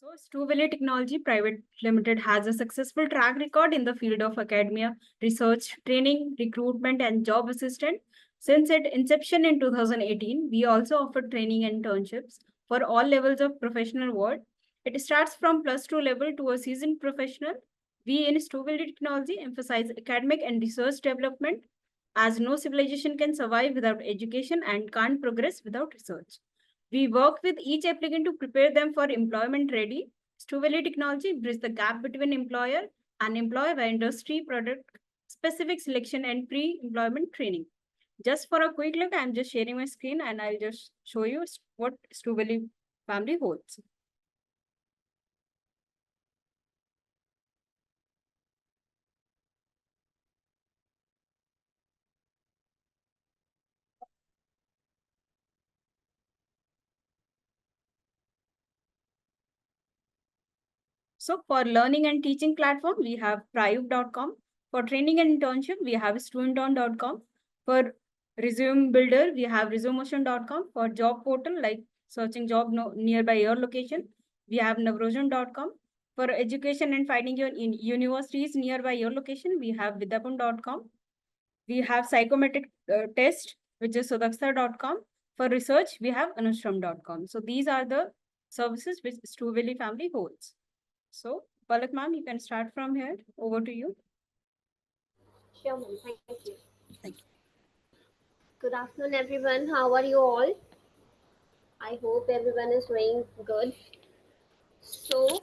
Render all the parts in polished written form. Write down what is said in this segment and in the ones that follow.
So, Stu Valley Technology Private Limited has a successful track record in the field of academia, research, training, recruitment, and job assistance. Since its inception in 2018, we also offer training and internships for all levels of professional world. It starts from plus two level to a seasoned professional. We in Stu Valley Technology emphasize academic and research development, as no civilization can survive without education and can't progress without research. We work with each applicant to prepare them for employment ready. Stu Valley Technology bridges the gap between employer and employer by industry, product specific selection, and pre-employment training. Just for a quick look, I'm just sharing my screen and I'll just show you what Stu Valley family holds. So for learning and teaching platform, we have Prive.com. For training and internship, we have studenton.com. For resume builder, we have resumotion.com. For job portal, like searching job nearby your location, we have navrojan.com. For education and finding your universities nearby your location, we have vidapun.com. We have psychometric test, which is sudaksar.com. For research, we have anushram.com. So these are the services which Stu Valley family holds. So, Palak ma'am, you can start from here. Over to you. Sure, ma'am. Thank you. Thank you. Good afternoon, everyone. How are you all? I hope everyone is doing good. So,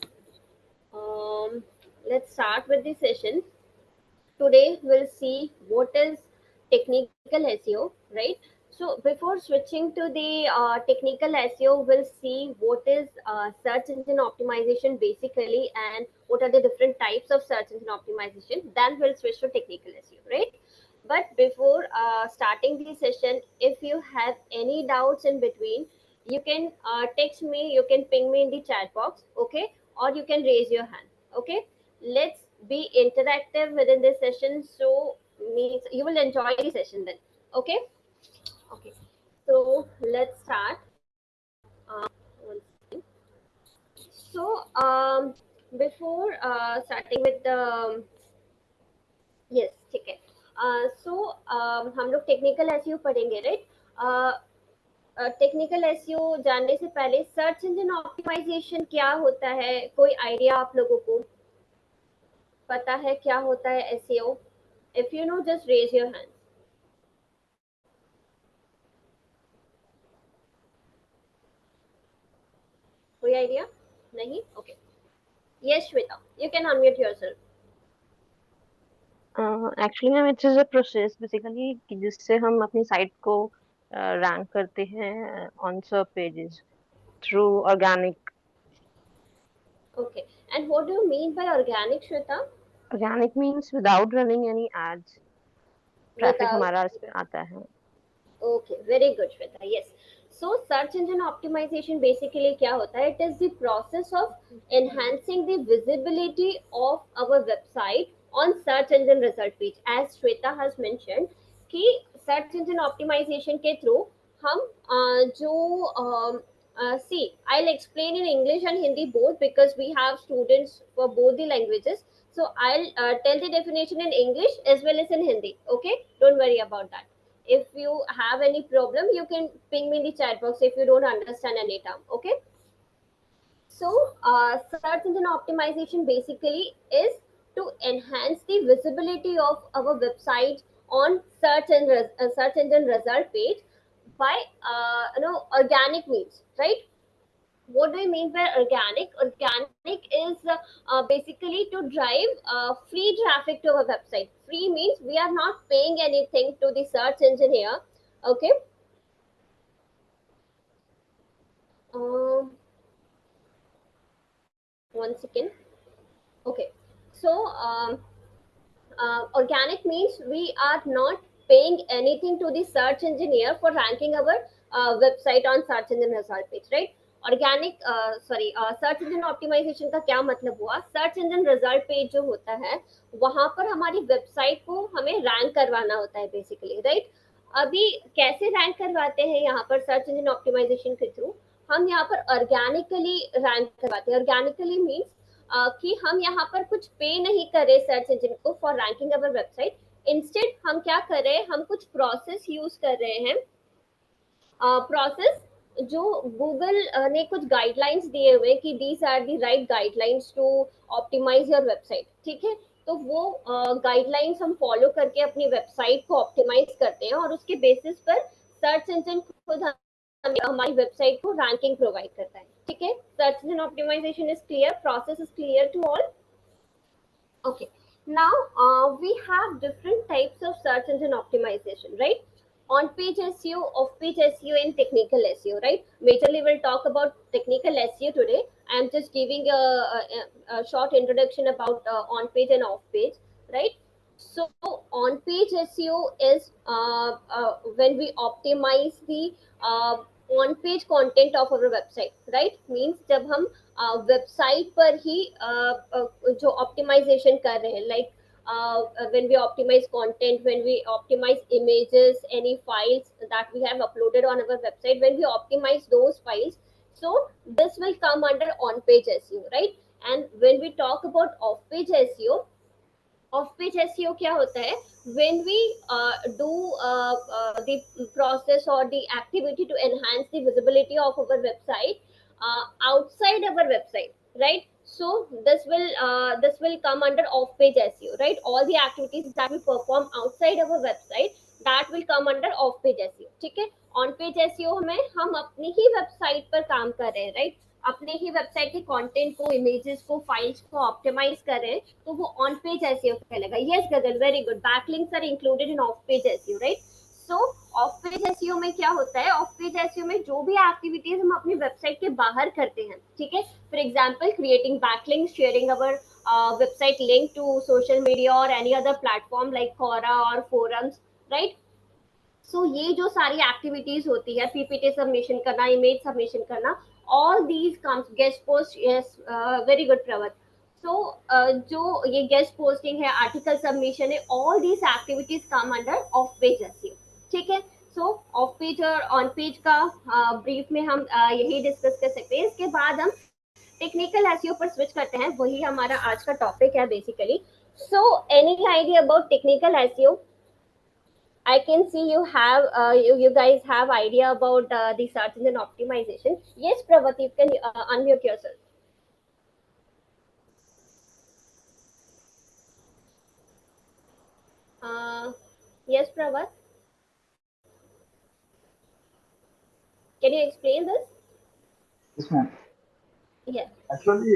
let's start with the session. Today, we'll see what is technical SEO, right? So, before switching to the technical SEO, we'll see what is search engine optimization basically and what are the different types of search engine optimization. Then we'll switch to technical SEO, right? But before starting the session, if you have any doubts in between, you can text me, you can ping me in the chat box, okay? Or you can raise your hand, okay? Let's be interactive within this session, so means you will enjoy the session then, okay? Okay, so let's start. One second. So before starting with the yes, ठीक है. So हम लोग technical SEO पढ़ेंगे, right? Technical SEO जानने से पहले search engine optimisation क्या होता है, कोई आइडिया आप लोगों को पता है क्या होता है SEO? If you know just raise your hand. कोई आइडिया नहीं? Okay, yes Shweta, you can unmute yourself. Actually ma'am it is a process basically जिससे हम अपनी साइट को रैंक करते हैं on search pages through organic. Okay, and what do you mean by organic Shweta? Organic means without running any ads traffic हमारा इस पे आता है. Okay, very good, Shweta. Yes. So, search engine optimization basically क्या होता है? It is the process of enhancing the visibility of our website on search engine result page. As Shweta has mentioned, कि search engine optimization के through हम see, I'll explain in English and Hindi both because we have students for both the languages. So I'll tell the definition in English as well as in Hindi. Okay, don't worry about that. If you have any problem, you can ping me in the chat box if you don't understand any term, okay? So search engine optimization basically is to enhance the visibility of our website on search engine result page by organic means, right? What do I mean by organic? Organic is basically to drive free traffic to our website. Free means we are not paying anything to the search engine here. Okay. One second. Okay. So organic means we are not paying anything to the search engine here for ranking our website on search engine result page, right? Organic search engine optimisation का क्या मतलब हुआ? Search engine result page जो होता है वहां पर हमारी वेबसाइट को हमें रैंक करवाना होता है बेसिकली, राइट? अभी कैसे रैंक करवाते हैं यहाँ पर सर्च इंजन ऑप्टिमाइजेशन के थ्रू? हम यहाँ पर ऑर्गेनिकली रैंक करवाते हैं। ऑर्गेनिकली मीन्स कि हम यहाँ पर कुछ पे नहीं कर रहे सर्च इंजन को for ranking our website. Instead हम क्या कर रहे हैं, हम कुछ प्रोसेस यूज कर रहे हैं, प्रोसेस जो गूगल ने कुछ गाइडलाइंस दिए हुए कि these are the right guidelines to optimise your website, ठीक है। तो वो गाइडलाइंस हम फॉलो करके अपनी वेबसाइट को ऑप्टिमाइज करते हैं और उसके बेसिस पर सर्च इंजन खुद हमारी वेबसाइट को रैंकिंग प्रोवाइड करता है, ठीक है। Search engine optimisation is clear, process is clear to all. Okay, now we have different types of search engine optimization, right? On-page SEO, off-page SEO, and technical SEO, right? Majorly, we'll talk about technical SEO today. I'm just giving a short introduction about on-page and off-page, right? So, on-page SEO is when we optimize the on-page content of our website, right? Means जब हम website पर ही जो optimisation कर रहे हैं, like when we optimize content, when we optimize images, any files that we have uploaded on our website, when we optimize those files, so this will come under on page SEO, right? And when we talk about off page SEO, off page SEO क्या होता है, when we do the process or the activity to enhance the visibility of our website outside our website, right? So this will come under off page SEO, right? All the activities that we perform outside our website, that will come under off page SEO, ठीक है। on page SEO में हम अपनी ही website पर काम कर रहे हैं, राइट? अपने ही वेबसाइट के कंटेंट को, इमेजेस को, फाइल्स को ऑप्टिमाइज कर रहे हैं, तो वो ऑन पेज एसईओ कहलाएगा। Yes Gagan, very good. Backlinks are included in off page SEO, right? So off page SEO में क्या होता है, ऑफ पेज एसईओ में जो भी एक्टिविटीज हम अपनी वेबसाइट के बाहर करते हैं, ठीक है। For example creating backlinks, sharing our website link to social media और any other platform like Quora और forums, राइट? सो ये जो सारी एक्टिविटीज होती है, पीपीटी सबमिशन करना, इमेज सबमिशन करना, all these comes guest post, yes, very good Pravat. So जो ये guest posting है, article submission है, all these activities come under off page SEO, ठीक है। so off page और on page का brief में हम यही discuss कर सकते हैं। इसके बाद हम टेक्निकल एसईओ पर स्विच करते हैं, वही हमारा आज का टॉपिक है basically. So any idea about technical SEO? I can see you have you guys have idea about the search engine optimization. Yes, Pravat, you can unmute yourself. Yes, Pravat. Can you explain this? Yes, ma'am. Yes. Actually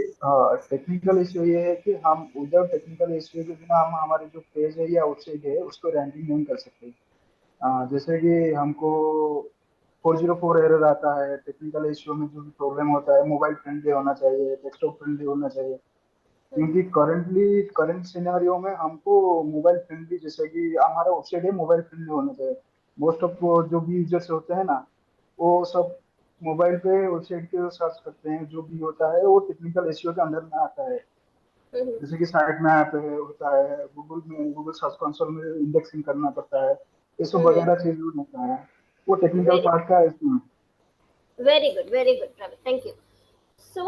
technical issue ये है कि हम without technical issue के बिना हम हमारे जो page है या वेबसाइट है उसको रैंकिंग नहीं कर सकते। जैसे कि हमको 404 एरर आता है टेक्निकल इश्यू में, जो भी प्रॉब्लम होता है मोबाइल फ्रेंडली होना चाहिए, डेस्कटॉप फ्रेंडली होना चाहिए। क्योंकि करंट सिनेरियो में हमको मोबाइल फ्रेंडली, जैसे कि हमारा वेबसाइट है मोबाइल फ्रेंडली होना चाहिए। मोस्ट ऑफ जो भी यूजर्स होते हैं ना, वो सब मोबाइल पे वेबसाइट के सर्च करते हैं, जो भी होता है वो टेक्निकल एसईओ के अंदर में आता है। जैसे कि साइट मैप है होता है, गूगल सर्च कंसोल में इंडेक्सिंग करना पड़ता है, ये सब वगैरह चीज होता है, वो टेक्निकल Very, पार्ट का है इसमें। very good, Pravat. Thank you. So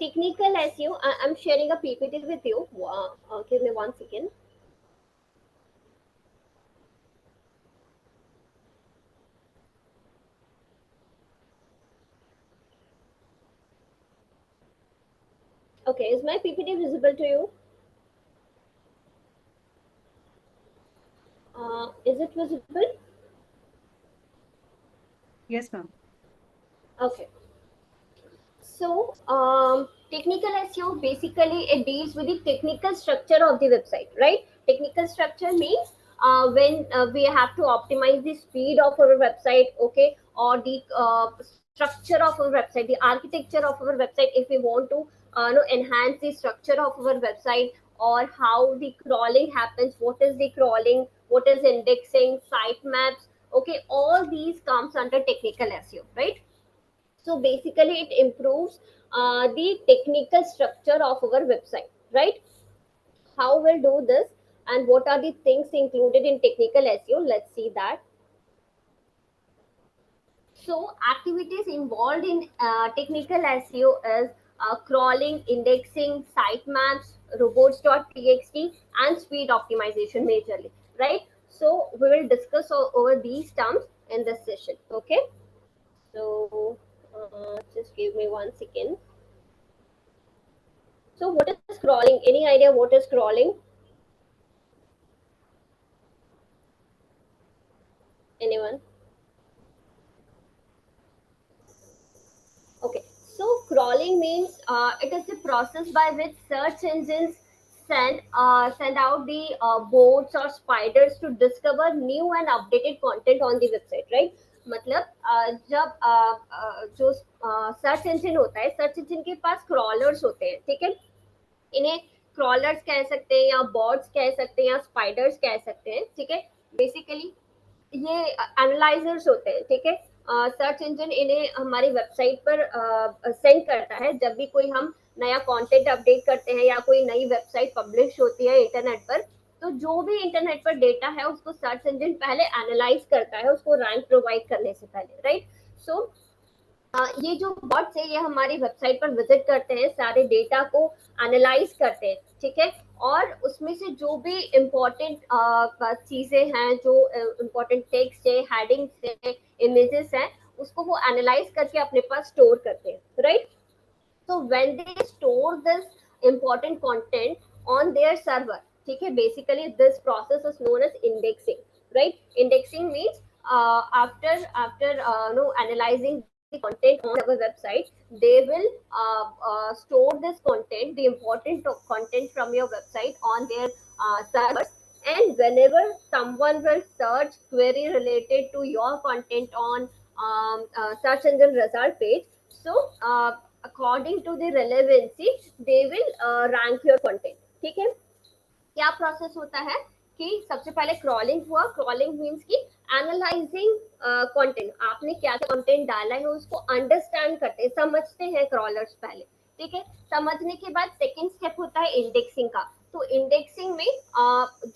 technical SEO, I'm sharing a PPT with you. Give me 1 second. Okay, is my PPT visible to you? Is it visible? Yes, ma'am. Okay. So technical SEO basically it deals with the technical structure of the website, right? Technical structure means when we have to optimize the speed of our website, okay, or the structure of our website, the architecture of our website. If we want to enhance the structure of our website, or how the crawling happens, what is the crawling, what is indexing, site maps, okay, all these comes under technical SEO, right? So basically it improves the technical structure of our website, right? How we'll do this and what are the things included in technical SEO? Let's see that. So activities involved in technical SEO is crawling, indexing, sitemaps, robots.txt, and speed optimization majorly, right? So we will discuss over these terms in this session. Okay. So just give me 1 second. So what is crawling? Any idea what is crawling? Anyone? Okay, so crawling means it is the process by which search engines send out the bots or spiders to discover new and updated content on the website, right? मतलब जब जो search engine होता है, search engine के पास crawlers होते हैं, ठीक है? इन्हें क्रॉलर्स कह सकते हैं या बॉट्स कह सकते हैं या स्पाइडर्स कह सकते हैं, ठीक है? बेसिकली ये एनालाइजर्स होते हैं, ठीक है? सर्च इंजन इन्हें हमारी वेबसाइट पर सेंड करता है जब भी कोई हम नया कंटेंट अपडेट करते हैं या कोई नई वेबसाइट पब्लिश होती है इंटरनेट पर, तो जो भी इंटरनेट पर डेटा है उसको सर्च इंजन पहले एनालाइज करता है उसको रैंक प्रोवाइड करने से पहले, राइट? सो ये जो बॉट्स है ये हमारी वेबसाइट पर विजिट करते हैं, सारे डेटा को एनालाइज करते हैं, ठीक है? और उसमें से जो भी इम्पोर्टेंट चीजें हैं, जो इम्पोर्टेंट टेक्स्ट है, हेडिंग्स है, इमेजेस हैं, उसको वो एनालाइज करके अपने पास स्टोर करते हैं, right? So when they store this important content on their server, ठीक है? Basically this process is known as indexing, right? Indexing means after no, analyzing the content on our website, they will store this content, the important content from your website on their servers, and whenever someone will search query related to your content on search engine result page, so according to the relevancy they will rank your content, ठीक है? क्या process होता है कि सबसे पहले crawling हुआ. Crawling means कि एनालाइजिंग कंटेंट, आपने क्या क्या कंटेंट डाला है उसको अंडरस्टैंड करते हैं, समझते हैं क्रॉलर्स पहले, ठीक है? समझने के बाद सेकंड स्टेप होता है इंडेक्सिंग का. तो इंडेक्सिंग में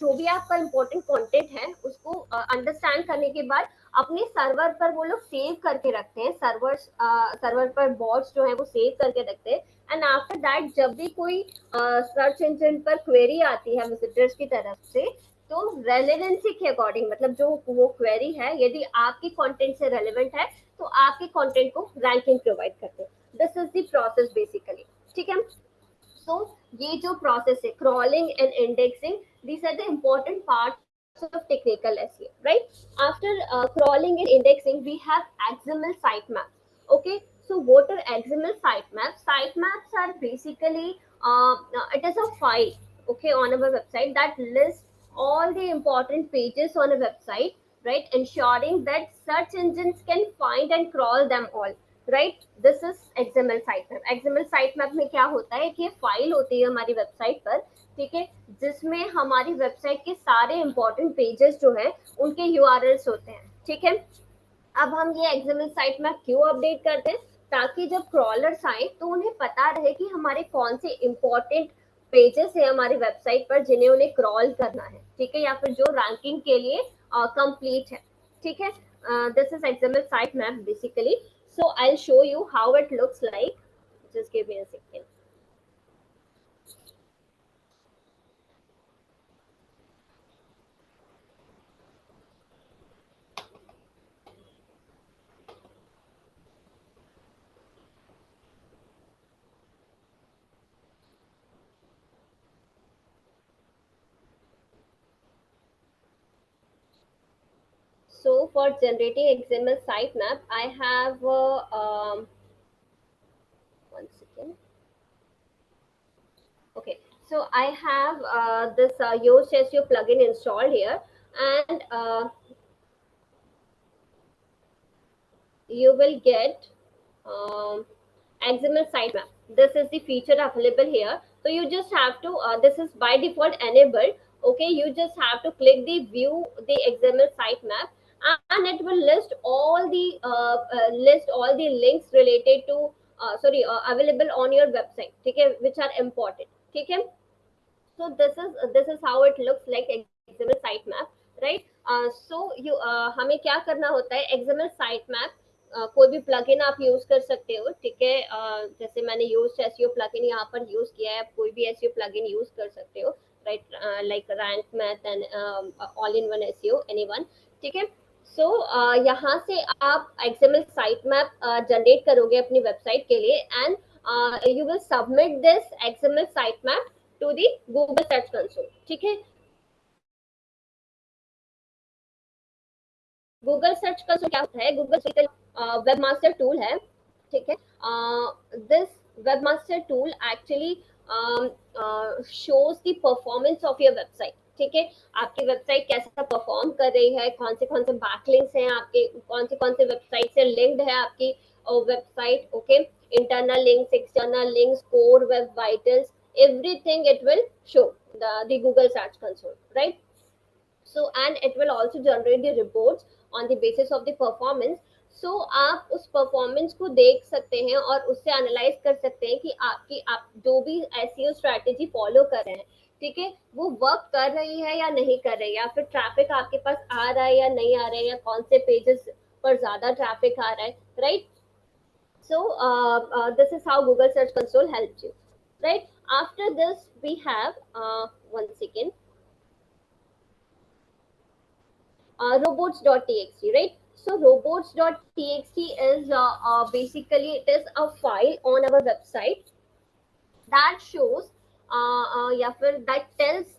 जो भी आपका इम्पोर्टेंट कंटेंट है उसको अंडरस्टैंड करने के बाद अपने सर्वर पर वो लोग सेव करके रखते हैं, सर्वर पर बॉट्स जो है वो सेव करके रखते हैं. एंड आफ्टर दैट जब भी कोई सर्च इंजन पर क्वेरी आती है विजिटर्स की तरफ से, तो रेलेवेंसी के अकॉर्डिंग, मतलब जो वो क्वेरी है यदि आपके कंटेंट से रेलेवेंट है तो आपके कंटेंट को रैंकिंग प्रोवाइड करते हैं. This is the process basically, ठीक है? So ये जो प्रोसेस है crawling and indexing, these are the important parts of technical SEO, right? After crawling and indexing, we have XML sitemaps. Okay, so what are XML sitemaps? Sitemaps are basically it is a file, okay, on our website that lists all the important pages on a website, right? Ensuring that search engines can find and crawl them all, right? This is XML sitemap. XML sitemap में क्या होता है कि ये file होती है हमारी website पर, ठीक है, जिसमें हमारी वेबसाइट के सारे इंपॉर्टेंट पेजेस जो हैं उनके यूआरएल्स होते हैं, ठीक है? अब हम ये एक्सएमएल साइटमैप क्यों अपडेट करते हैं? ताकि जब क्रॉलर्स आए तो उन्हें पता रहे कि हमारे कौन से इंपॉर्टेंट पेजेस है हमारी वेबसाइट पर जिन्हें उन्हें क्रॉल करना है, ठीक है, या फिर जो रैंकिंग के लिए कंप्लीट है, ठीक है? This is XML sitemap basically. So I'll show you how it looks like. Just give me a second. So for generating XML sitemap, I have 1 second. Okay, so I have this Yoast SEO plugin installed here, and you will get XML sitemap. This is the feature available here. So you just have to, this is by default enabled. Okay, you just have to click the view the XML sitemap, and it will list all the links related to available on your website, okay, which are important, okay? So this is how it looks like XML sitemap, right? So you हमें क्या करना होता है XML sitemap कोई भी plugin आप use कर सकते हो, ठीक है। जैसे मैंने यूज एसईओ प्लगइन यहाँ पर यूज किया है, आप कोई भी एसईओ प्लगइन यूज कर सकते हो, right, like rank math and all in one SEO anyone, ठीक है। सो यहाँ से आप एक्सएमएल साइट मैप जनरेट करोगे अपनी वेबसाइट के लिए, and you will submit this XML sitemap to the Google Search Console, ठीक है। गूगल सर्च कंसोल क्या होता है? गूगल वेबमास्टर टूल है, ठीक है। This webmaster tool actually shows the performance of your website, ठीक है। आपकी वेबसाइट कैसा परफॉर्म कर रही है, कौन से बैकलिंक्स हैं आपके, कौन से वेबसाइट से लिंक्ड है आपकी website, okay. Internal links, external links, core web vitals, everything it will show the Google Search Console, right? So and it will also generate the reports on the basis of the performance. So आप उस performance को देख सकते हैं और उससे analyse कर सकते हैं कि आप जो भी एसईओ स्ट्रैटेजी फॉलो कर रहे हैं, ठीक है, वो वर्क कर रही है या नहीं कर रही है, या फिर ट्रैफिक आपके पास आ रहा है या नहीं आ रहा है, या कौन से पेजेस पर ज्यादा ट्रैफिक आ रहा है, right. So this is how Google Search Console helps you, right? After this we have one second, robots.txt, right? So robots.txt is basically it is a file on our website that shows या फिर that tells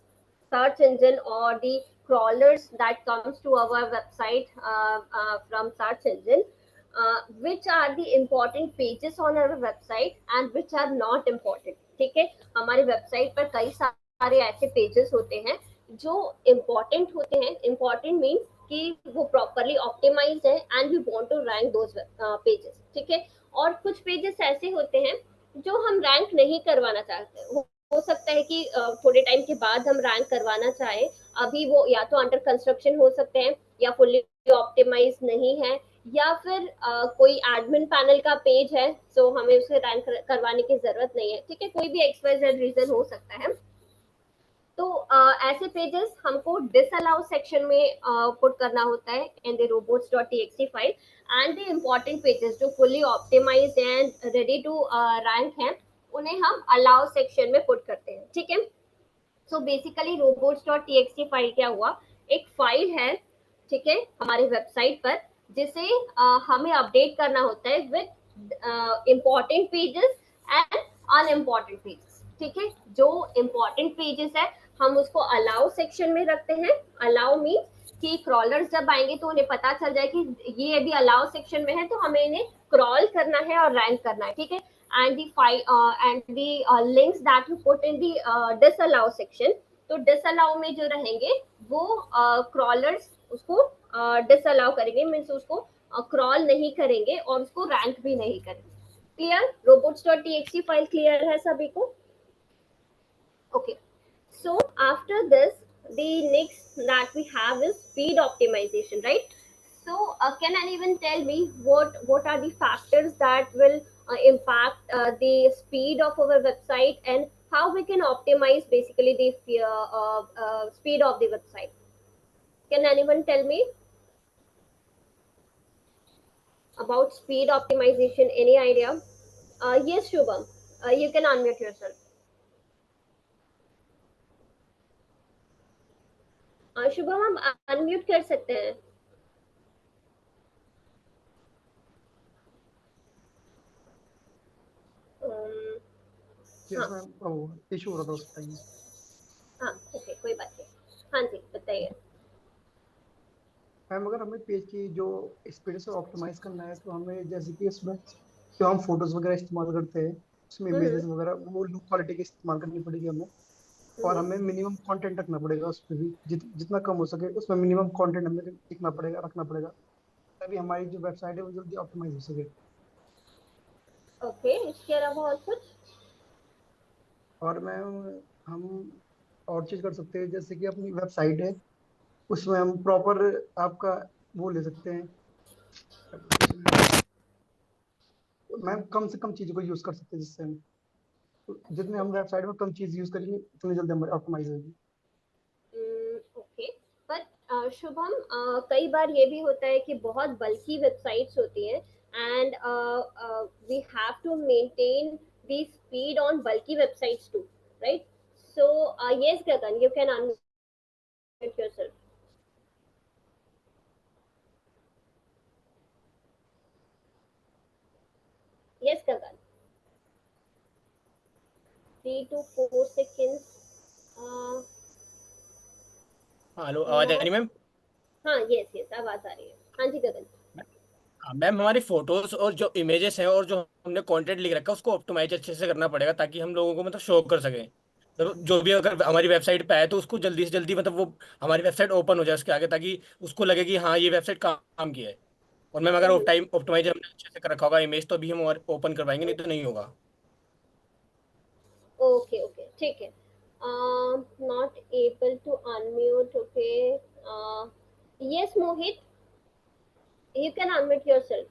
search engine or the crawlers that comes to our website from search engine which are the important pages on our website and which are not important, ठीक है। हमारी website पर कई सारे ऐसे pages होते हैं जो इम्पोर्टेंट होते हैं। इम्पोर्टेंट मीन्स कि वो प्रॉपरली ऑप्टिमाइज्ड है and we want to rank those pages, ठीक है। और कुछ पेजेस ऐसे होते हैं जो हम रैंक नहीं करवाना चाहते। हो सकता है कि थोड़े टाइम के बाद हम रैंक करवाना चाहें, अभी वो या तो अंडर कंस्ट्रक्शन हो सकते हैं, या फुल्ली ऑप्टिमाइज नहीं है, या फिर कोई एडमिन पैनल का पेज है, सो हमें उसे रैंक करवाने की जरूरत नहीं है, ठीक है। कोई भी XYZ रीजन हो सकता है। तो ऐसे पेजेस हमको डिसअलाउ सेक्शन में पुट करना होता है in the robots.txt file, and the important pages जो fully optimized and ready to rank हैं उन्हें हम अलाउ सेक्शन में पुट करते हैं, ठीक है। सो बेसिकली robots.txt फाइल क्या हुआ, एक फाइल है, ठीक है, हमारी वेबसाइट पर, जिसे हमें अपडेट करना होता है with important pages and unimportant pages, ठीक है। जो इम्पोर्टेंट पेजेस है हम उसको अलाउ सेक्शन में रखते हैं। अलाउ मीन्स कि क्रॉलर्स जब आएंगे तो उन्हें पता चल जाए कि ये अभी अलाउ सेक्शन में है, तो हमें इन्हें क्रॉल करना है और रैंक करना है, ठीक है। And the file and the links that you put in the disallow section, तो डिसअलाउ में जो रहेंगे वो क्रॉलर्स उसको डिसअलाउ करेंगे, मीन्स उसको क्रॉल नहीं करेंगे और उसको रैंक भी नहीं करेंगे। क्लियर? robots.txt फाइल क्लियर है सभी को? Okay. So after this, the next that we have is speed optimization, right? So can anyone tell me what are the factors that will impact the speed of our website, and how we can optimize basically the speed of the website? Can anyone tell me about speed optimization? Any idea? Yes, Shubham, you can unmute yourself. Shubham हम unmute कर सकते हैं। Yes ma'am, वो issue हो रहा था उस time. हाँ ओके, कोई बात नहीं। हाँ जी बताइए। मैम अगर हमें पेज की जो स्पीड से ऑप्टिमाइज करना है तो हमें जैसे कि उसमें जो हम फोटोज वगैरह इस्तेमाल करते हैं उसमें इमेजेस वगैरह वो लो क्वालिटी की इस्तेमाल करनी पड़ेगी हमें, और हमें मिनिमम कंटेंट रखना पड़ेगा उस पर भी, जितना कम हो सके उसमें मिनिमम कंटेंट हमें लिखना पड़ेगा, रखना पड़ेगा, तभी हमारी जो वेबसाइट है वो जल्दी ऑप्टिमाइज हो सके। ओके, इसके अलावा और कुछ? और मैम हम और चीज़ कर सकते हैं, जैसे कि अपनी वेबसाइट है उसमें हम प्रॉपर आपका वो ले सकते हैं मैम, कम से कम चीज़ों को यूज़ कर सकते हैं, जिससे हम जितने हम वेबसाइट में कम चीज़ यूज़ करेंगे उतनी जल्दी हमारी ऑप्टिमाइज होगी। ओके, पर शुभम कई बार ये भी होता है कि बहुत बल्कि वेबसाइट्स होती हैं and we have to maintain the speed on bulky websites too, right? So yes, Gagan, you can unmute yourself. Yes, Gagan. 3 to 4 seconds. uh, hello, आवाज आ रही not. मैम? हाँ, यस यस, आवाज आ रही है। हाँ जी गगन। हाँ मैम, हमारी फोटोज और जो इमेजेस हैं और जो हमने कंटेंट लिख रखा है उसको ऑप्टिमाइज अच्छे से करना पड़ेगा ताकि हम लोगों को मतलब शो कर सकें। तो जो भी अगर हमारी वेबसाइट पे आए तो उसको जल्दी से जल्दी मतलब वो हमारी वेबसाइट ओपन हो जाए उसके आगे, ताकि उसको लगे कि हाँ ये वेबसाइट काम किया है। और मैम अगर टाइम ऑप्टिमाइज हमने अच्छे से कर रखा होगा इमेज तो भी हम ओपन करवाएंगे, नहीं तो नहीं होगा। ओके ओके, ठीक है। Not able to unmute, okay. Yes Mohit, you can unmute yourself.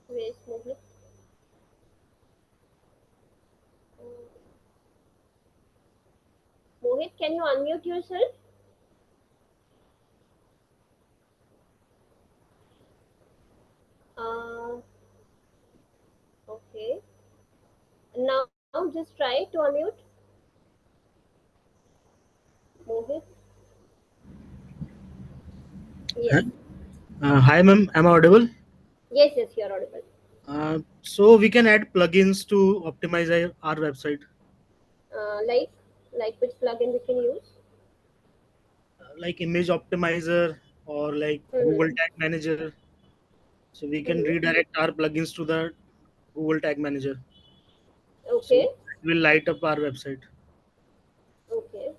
Where is Mohit? Mohit, can you unmute yourself? Uh, okay. Now just try to unmute Mohit. Yes. Hi, ma'am. Am I audible? Yes, yes, you're audible. So we can add plugins to optimize our website, Like which plugin we can use? like Image Optimizer or like Google Mm-hmm. Tag Manager. So we can Mm-hmm. redirect our plugins to the Google Tag Manager. So Okay. it will light up our website. Okay.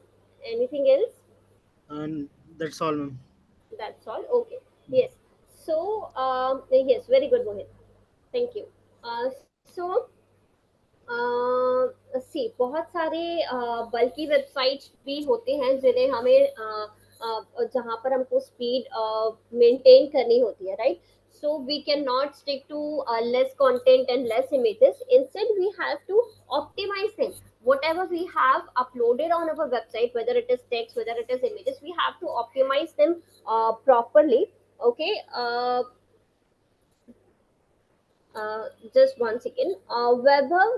Anything else? And that's all, ma'am. That's all. Okay. Yes. So, yes, very good, Mohit. Thank you. So, सी बहुत सारे बल्कि websites भी होते हैं जिन्हें हमें जहाँ पर हमको स्पीड मेंटेन करनी होती है, right? So we cannot stick to less content and less images. Instead, we have to optimize them. Whatever we have uploaded on our website, whether it is text, whether it is images, we have to optimize them properly. Okay. Just 1 second. Vaibhav,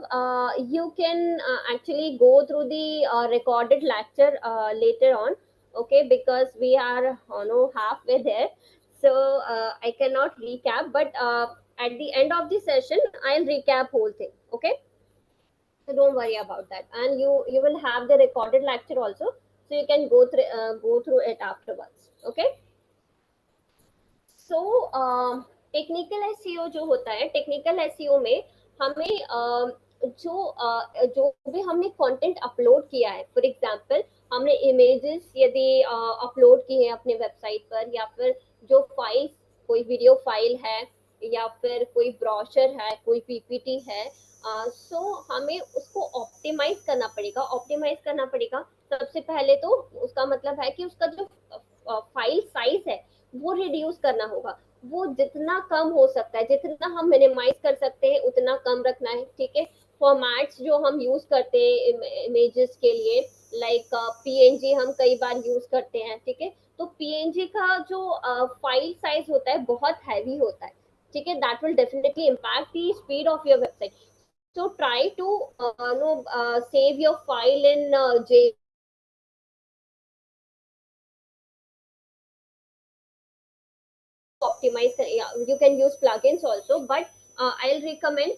you can actually go through the recorded lecture later on, okay? Because we are no halfway there, so I cannot recap. But at the end of the session, I'll recap whole thing, okay? So don't worry about that, and you will have the recorded lecture also, so you can go through it afterwards, okay? So technical SEO जो होता है, technical SEO में हमें जो भी हमने content upload किया है, फॉर एग्जांपल हमने इमेजेस यदि अपलोड किए हैं अपने वेबसाइट पर, या फिर जो फाइल, कोई वीडियो फाइल है या फिर कोई ब्रोशर है, कोई पीपीटी है, सो हमें उसको ऑप्टिमाइज करना पड़ेगा। ऑप्टिमाइज करना पड़ेगा सबसे पहले तो उसका मतलब है कि उसका जो फाइल साइज है वो रिड्यूस करना होगा। वो जितना कम हो सकता है, जितना हम मिनिमाइज कर सकते हैं उतना कम रखना है, ठीक है? फॉर्मेट्स जो हम यूज करते हैं इमेजेस के लिए, लाइक पीएनजी हम कई बार यूज करते हैं, ठीक है? तो पीएनजी का जो फाइल साइज होता है बहुत हैवी होता है, ठीक है? That will definitely impact the speed of your website. So try to save your file in optimize, yeah, you can use plugins also, but I'll recommend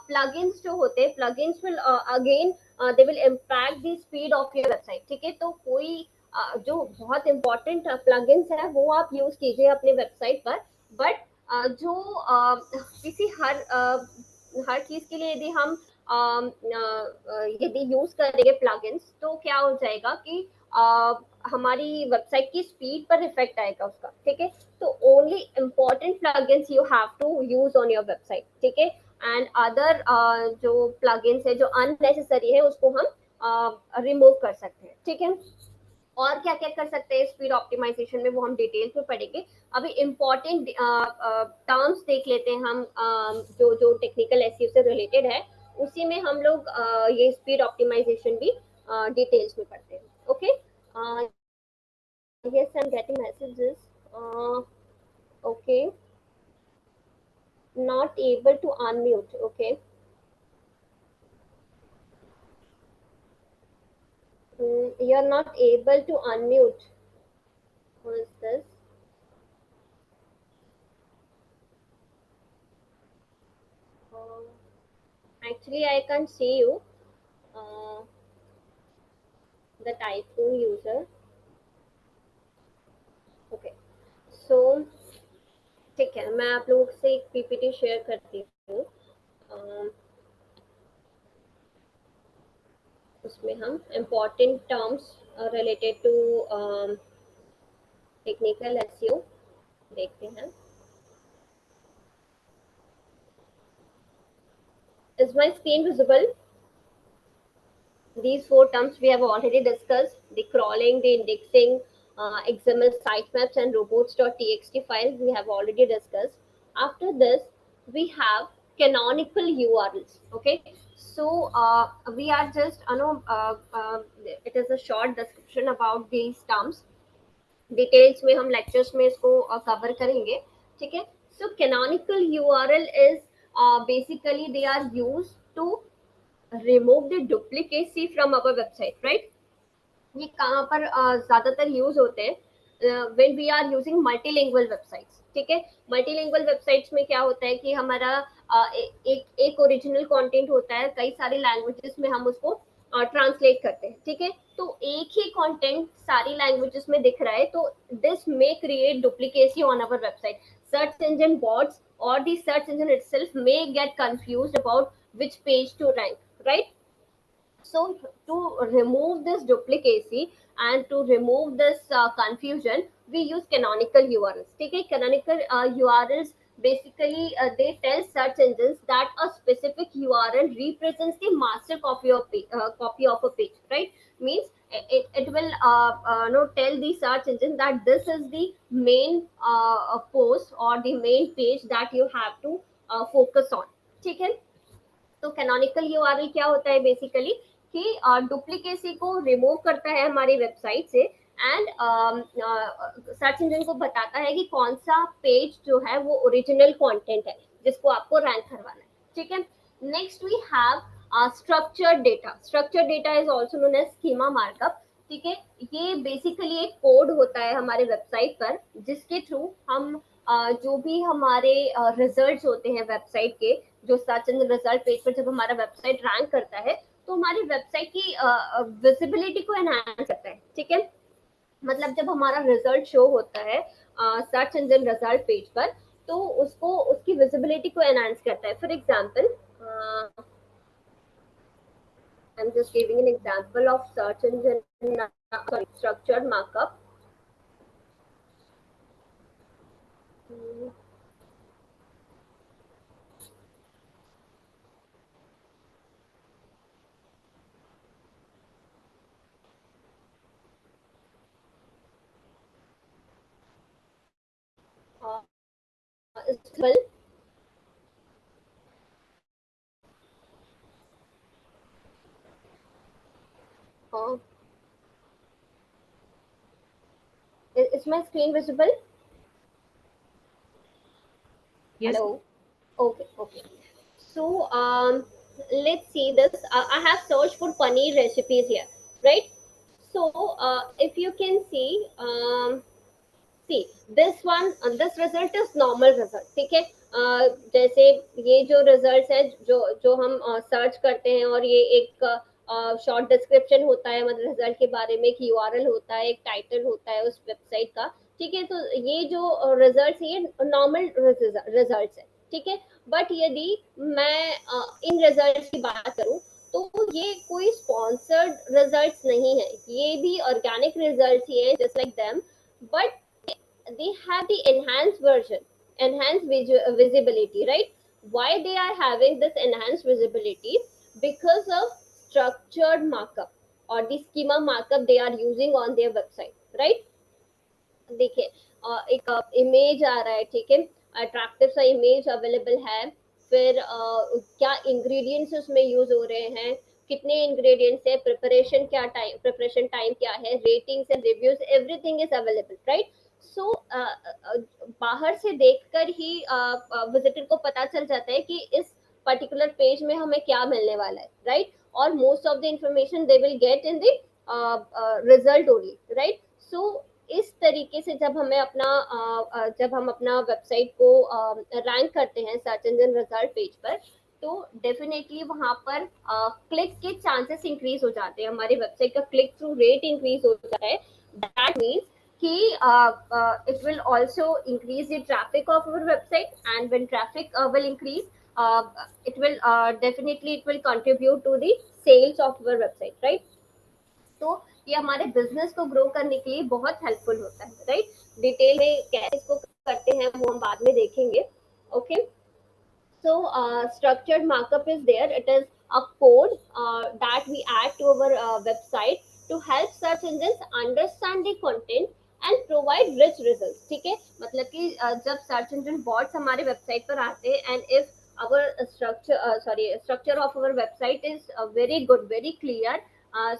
plugins जो होते हैं, plugins will again they will impact the speed of your website, ठीक है? तो कोई जो बहुत important plugins है वो आप यूज कीजिए अपने वेबसाइट पर, बट जो किसी हर चीज के लिए यदि हम यदि यूज करेंगे प्लगइन्स तो क्या हो जाएगा कि हमारी वेबसाइट की स्पीड पर इफेक्ट आएगा उसका, ठीक है? तो only important plugins you have to use on your website, ठीक है? एंड अदर जो प्लगइन्स है जो अननेसेसरी है उसको हम रिमूव कर सकते हैं, ठीक है? और क्या क्या कर सकते हैं स्पीड ऑप्टिमाइजेशन में, वो हम डिटेल में पढ़ेंगे। अभी इम्पोर्टेंट टर्म्स देख लेते हैं हम, जो जो टेक्निकल एसईओ से रिलेटेड है, उसी में हम लोग ये स्पीड ऑप्टिमाइजेशन भी डिटेल्स में पढ़ते हैं, okay? Yes, I'm getting messages. Okay, not able to unmute. Okay. You're not able to unmute. Who is this? Actually, I can't see you. The typhoon user. Okay. So ठीक है, मैं आप लोगों से एक पीपीटी शेयर करती हूँ. Um, उसमें हम important terms related to technical SEO देखते हैं. Is my screen visible? These four terms we have already discussed: the crawling, the indexing, XML sitemaps, and robots.txt file we have already discussed. After this, we have canonical URLs. Okay, so we are just, it is a short description about these terms. Details में हम lectures में इसको cover करेंगे. ठीक है. So canonical URL is basically they are used to remove the duplicacy from our website, right. ये कहाँ पर ज्यादातर यूज होते हैं? When we are using multilingual websites. ठीक है. मल्टीलिंगुअल वेबसाइट्स में क्या होता है कि हमारा एक ओरिजिनल कंटेंट होता है, कई सारी लैंग्वेजेस में हम उसको ट्रांसलेट करते हैं. ठीक है. तो एक ही कंटेंट सारी लैंग्वेजेस में दिख रहा है, तो this may create duplicacy on our website. Search engine bots or the search engine itself may get confused about which page to rank, right? So to remove this duplicacy and to remove this confusion, we use canonical URLs. ठीक है. Canonical URLs basically they tell search engines that a specific URL represents the master copy of a page, right? Means it will tell the search engine that this is the main post or the main page that you have to focus on. ठीक है. तो canonical URL क्या होता है basically कि duplicacy को remove करता है हमारी वेबसाइट से एंड सर्च इंजन को बताता है कि कौन सा पेज जो है वो ओरिजिनल कंटेंट है जिसको आपको रैंक करवाना है. ठीक है. Next we have structured data. Structured data is also known as schema markup. ठीक है. ये बेसिकली एक कोड होता है हमारे वेबसाइट पर जिसके थ्रू हम जो भी हमारे रिजल्ट्स होते हैं वेबसाइट के, जो सर्च इंजन रिजल्ट पेज पर जब हमारा वेबसाइट रैंक करता है तो हमारी वेबसाइट की विजिबिलिटी को एनहांस करता है. ठीक है. मतलब जब हमारा रिजल्ट शो होता है सर्च इंजन रिजल्ट पेज पर तो उसको उसकी विजिबिलिटी को एनहांस करता है. For example I am just giving an example of search engine structured markup. Is my screen visible? Yes. Hello. Okay. So let's see this. I have searched for paneer recipes here, right? So if you can see, see this one, this result is normal result. ठीक है. जैसे ये जो results है जो हम search करते हैं और ये एक शॉर्ट डिस्क्रिप्शन होता है, मतलब रिजल्ट के बारे में, एक यूआरएल होता है, एक टाइटल होता है उस वेबसाइट का. ठीक है. तो ये जो रिजल्ट्स ये नॉर्मल रिजल्ट्स है. ठीक है. बट यदि मैं इन रिजल्ट्स की बात करूं तो ये कोई स्पॉन्सर्ड रिजल्ट्स नहीं है, ये भी ऑर्गेनिक रिजल्ट्स ही है just like them, but they have the enhanced version, enhanced visibility, right? Why they are having this enhanced visibility? Because of structured markup or the schema markup they are using on their website, right? देखिए एक image आ रहा है. ठीक है. Attractive सा image available है. फिर क्या इंग्रेडिएंट्स उसमें यूज हो रहे हैं, कितने इंग्रेडिएंट्स है, प्रिपरेशन टाइम क्या है, ratings and reviews, everything is available, right? So बाहर से देखकर ही विजिटर को पता चल जाता है कि इस पर्टिकुलर पेज में हमें क्या मिलने वाला है, राइट? और most of the information they will get in the result only, right? So इस तरीके से जब हम अपना वेबसाइट को रैंक करते हैं सर्च इंजन रिजल्ट पेज पर, तो डेफिनेटली वहां पर क्लिक के चांसेस इंक्रीज हो जाते हैं, हमारी वेबसाइट का क्लिक थ्रू रेट इंक्रीज हो जाता है। दैट मीन्स कि it will also increase the traffic of our website, and when traffic will increase, it will definitely it will contribute to the sales of our website, right? तो ये हमारे business को grow करने के लिए बहुत helpful होता है, राइट? डिटेल में कैसे इसको करते हैं वो हम बाद में देखेंगे, okay? So structured markup is there. It is a code that we add to our website to help search engines understand the content and provide rich results. ठीक है, मतलब कि जब सर्च इंजन बॉट्स हमारे वेबसाइट पर आते हैं, and if our structure of our website is very good, very clear,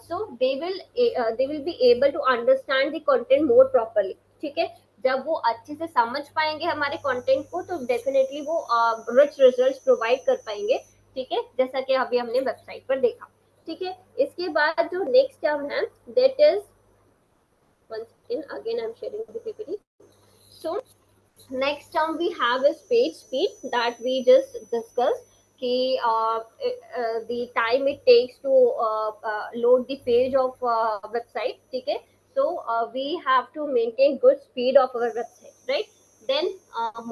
so they will be able to understand the content more properly. ठीक है, जब वो अच्छे से समझ पाएंगे हमारे कंटेंट को, तो डेफिनेटली वो रिच रिजल्ट्स प्रोवाइड कर पाएंगे, ठीक है, जैसा कि अभी हमने वेबसाइट पर देखा, ठीक है? इसके बाद जो नेक्स्ट टर्म है, that is one second, again I am sharing the PPT. So next term we have is page speed that we just discussed कि the time it takes to load the page of website, ठीक है? So we have to maintain good speed of our website, right? Then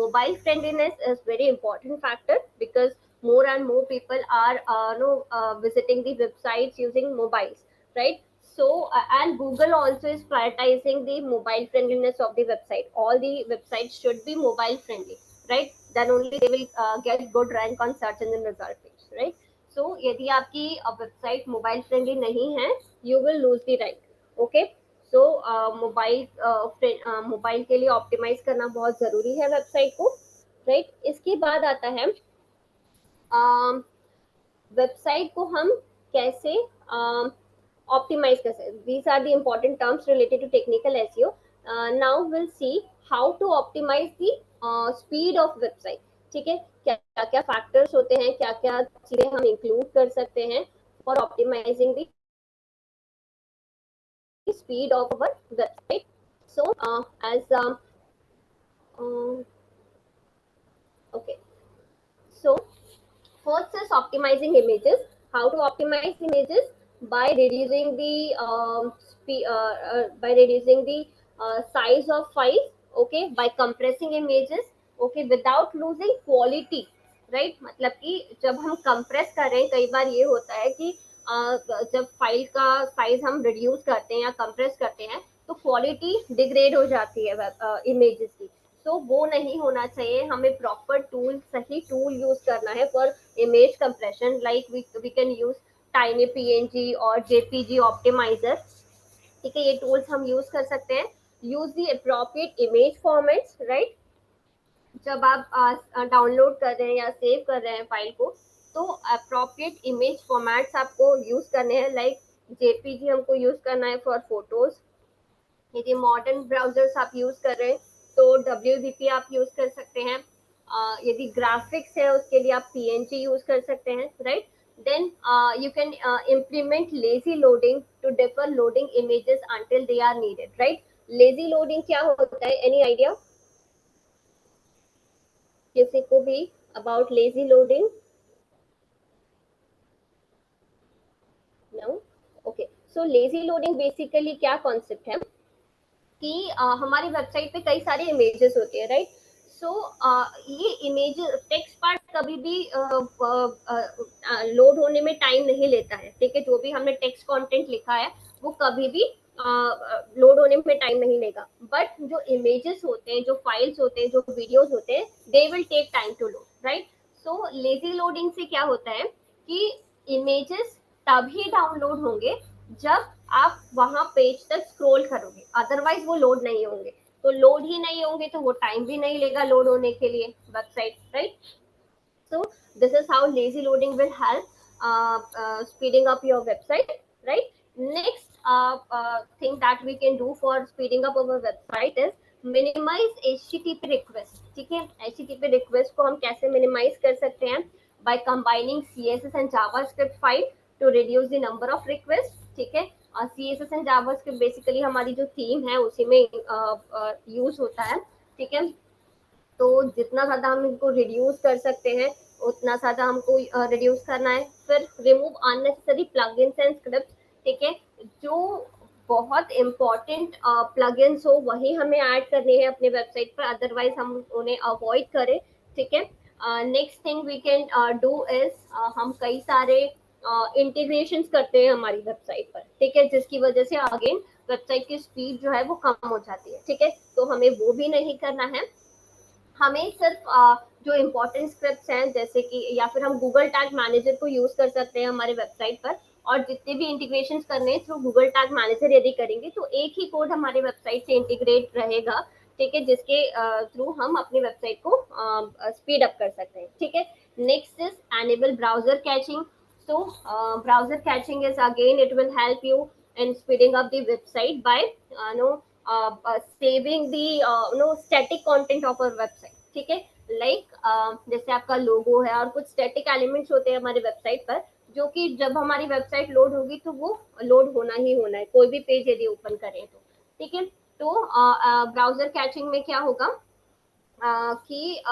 mobile friendliness is very important factor, because more and more people are visiting the websites using mobiles, right? So and Google also is prioritizing the mobile friendliness of the website. All the websites should be mobile friendly, right? Then only they will get good rank on search engine result page, right? So यदि आपकी website mobile friendly नहीं है, you will lose the rank, okay? So mobile के लिए optimise करना बहुत जरूरी है वेबसाइट को, राइट? इसके बाद आता है वेबसाइट को हम कैसे optimize कर सकते. These are the important terms related to technical SEO. Now we'll see how to optimize the speed of website. ठीक है, क्या क्या फैक्टर्स होते हैं, क्या क्या चीजें हम इंक्लूड कर सकते हैं for optimizing the speed of our website. So okay, so first is optimizing images. How to optimize images? By reducing the size of files, okay? By compressing images, okay, without losing quality, right? मतलब कि जब हम compress कर रहे हैं, कई बार ये होता है कि जब फाइल का साइज हम रिड्यूस करते हैं या कंप्रेस करते हैं, तो क्वालिटी डिग्रेड हो जाती है इमेजेस की. तो वो नहीं होना चाहिए. हमें प्रॉपर टूल, सही टूल यूज करना है for image compression. Like we can use tiny PNG और जेपीजी ऑप्टिमाइजर, ठीक है? ये टूल्स हम यूज कर सकते हैं. Use the appropriate image formats, right? जब आप डाउनलोड कर रहे हैं या सेव कर रहे हैं फाइल को, तो अप्रोप्रिएट इमेज फॉर्मेट्स आपको यूज करने हैं. लाइक जेपीजी हमको यूज करना है फॉर फोटोज. यदि मॉडर्न ब्राउजर्स आप यूज कर रहे हैं तो WVP आप यूज कर सकते हैं. यदि ग्राफिक्स है उसके लिए आप PNG यूज कर सकते हैं, right? Then you can implement lazy loading to defer loading images until they are needed, right? Lazy loading क्या होता है? Any idea? किसी को भी about lazy loading? No? Okay. So lazy loading basically क्या concept है कि हमारी वेबसाइट पे कई सारे इमेजेस होते हैं, राइट? सो ये इमेज टेक्स्ट पार्ट कभी भी लोड होने में टाइम नहीं लेता है, ठीक है? जो भी हमने टेक्स्ट कंटेंट लिखा है वो कभी भी लोड होने में टाइम नहीं लेगा. बट जो इमेजेस होते हैं, जो फाइल्स होते हैं, जो वीडियोस होते हैं, they will take time to load, right? So lazy loading से क्या होता है कि इमेजेस तभी डाउनलोड होंगे जब आप वहां पेज तक स्क्रॉल करोगे, अदरवाइज वो लोड नहीं होंगे. तो लोड ही नहीं होंगे तो वो टाइम भी नहीं लेगा लोड होने के लिए website, right? So this is how lazy loading will help speeding up your website, right? Next thing that we can do for speeding up our website is minimise HTTP request, ठीक है। HTTP request को हम कैसे minimise कर सकते हैं? By combining CSS and JavaScript file to reduce the number of request, ठीक है। CSS एंड जावास्क्रिप्ट बेसिकली हमारी जो थीम है उसी में यूज होता है, ठीक है। तो जितना ज़्यादा हम इनको रिड्यूस कर सकते हैं उतना ज़्यादा हमको रिड्यूस करना है। फिर remove unnecessary plugins and script, ठीक है। जो बहुत इम्पॉर्टेंट प्लगइन्स हो वही हमें ऐड करने हैं अपने वेबसाइट पर, अदरवाइज हम उन्हें अवॉइड करें, ठीक है। Next thing we can do is हम कई सारे इंटीग्रेशंस करते हैं हमारी वेबसाइट पर, ठीक है, जिसकी वजह से अगेन वेबसाइट की स्पीड जो है वो कम हो जाती है, ठीक है। तो हमें वो भी नहीं करना है। हमें सिर्फ जो इम्पोर्टेंट स्क्रिप्ट्स हैं जैसे कि, या फिर हम गूगल टैग मैनेजर को यूज कर सकते हैं हमारे वेबसाइट पर, और जितने भी इंटीग्रेशन करने हैं थ्रू गूगल टैग मैनेजर यदि करेंगे तो एक ही कोड हमारे वेबसाइट से इंटीग्रेट रहेगा, ठीक है, जिसके थ्रू हम अपनी वेबसाइट को स्पीड अप कर सकते हैं, ठीक है। Next is enable browser catching. So browser catching is again, it will help you in speeding up the website by saving the static content of our website, ठीक है। लाइक जैसे आपका लोगो है और कुछ स्टैटिक एलिमेंट्स होते हैं हमारे वेबसाइट पर, जो कि जब हमारी वेबसाइट लोड होगी तो वो लोड होना ही होना है, कोई भी पेज यदि ओपन करें तो, ठीक है। तो ब्राउजर कैचिंग में क्या होगा कि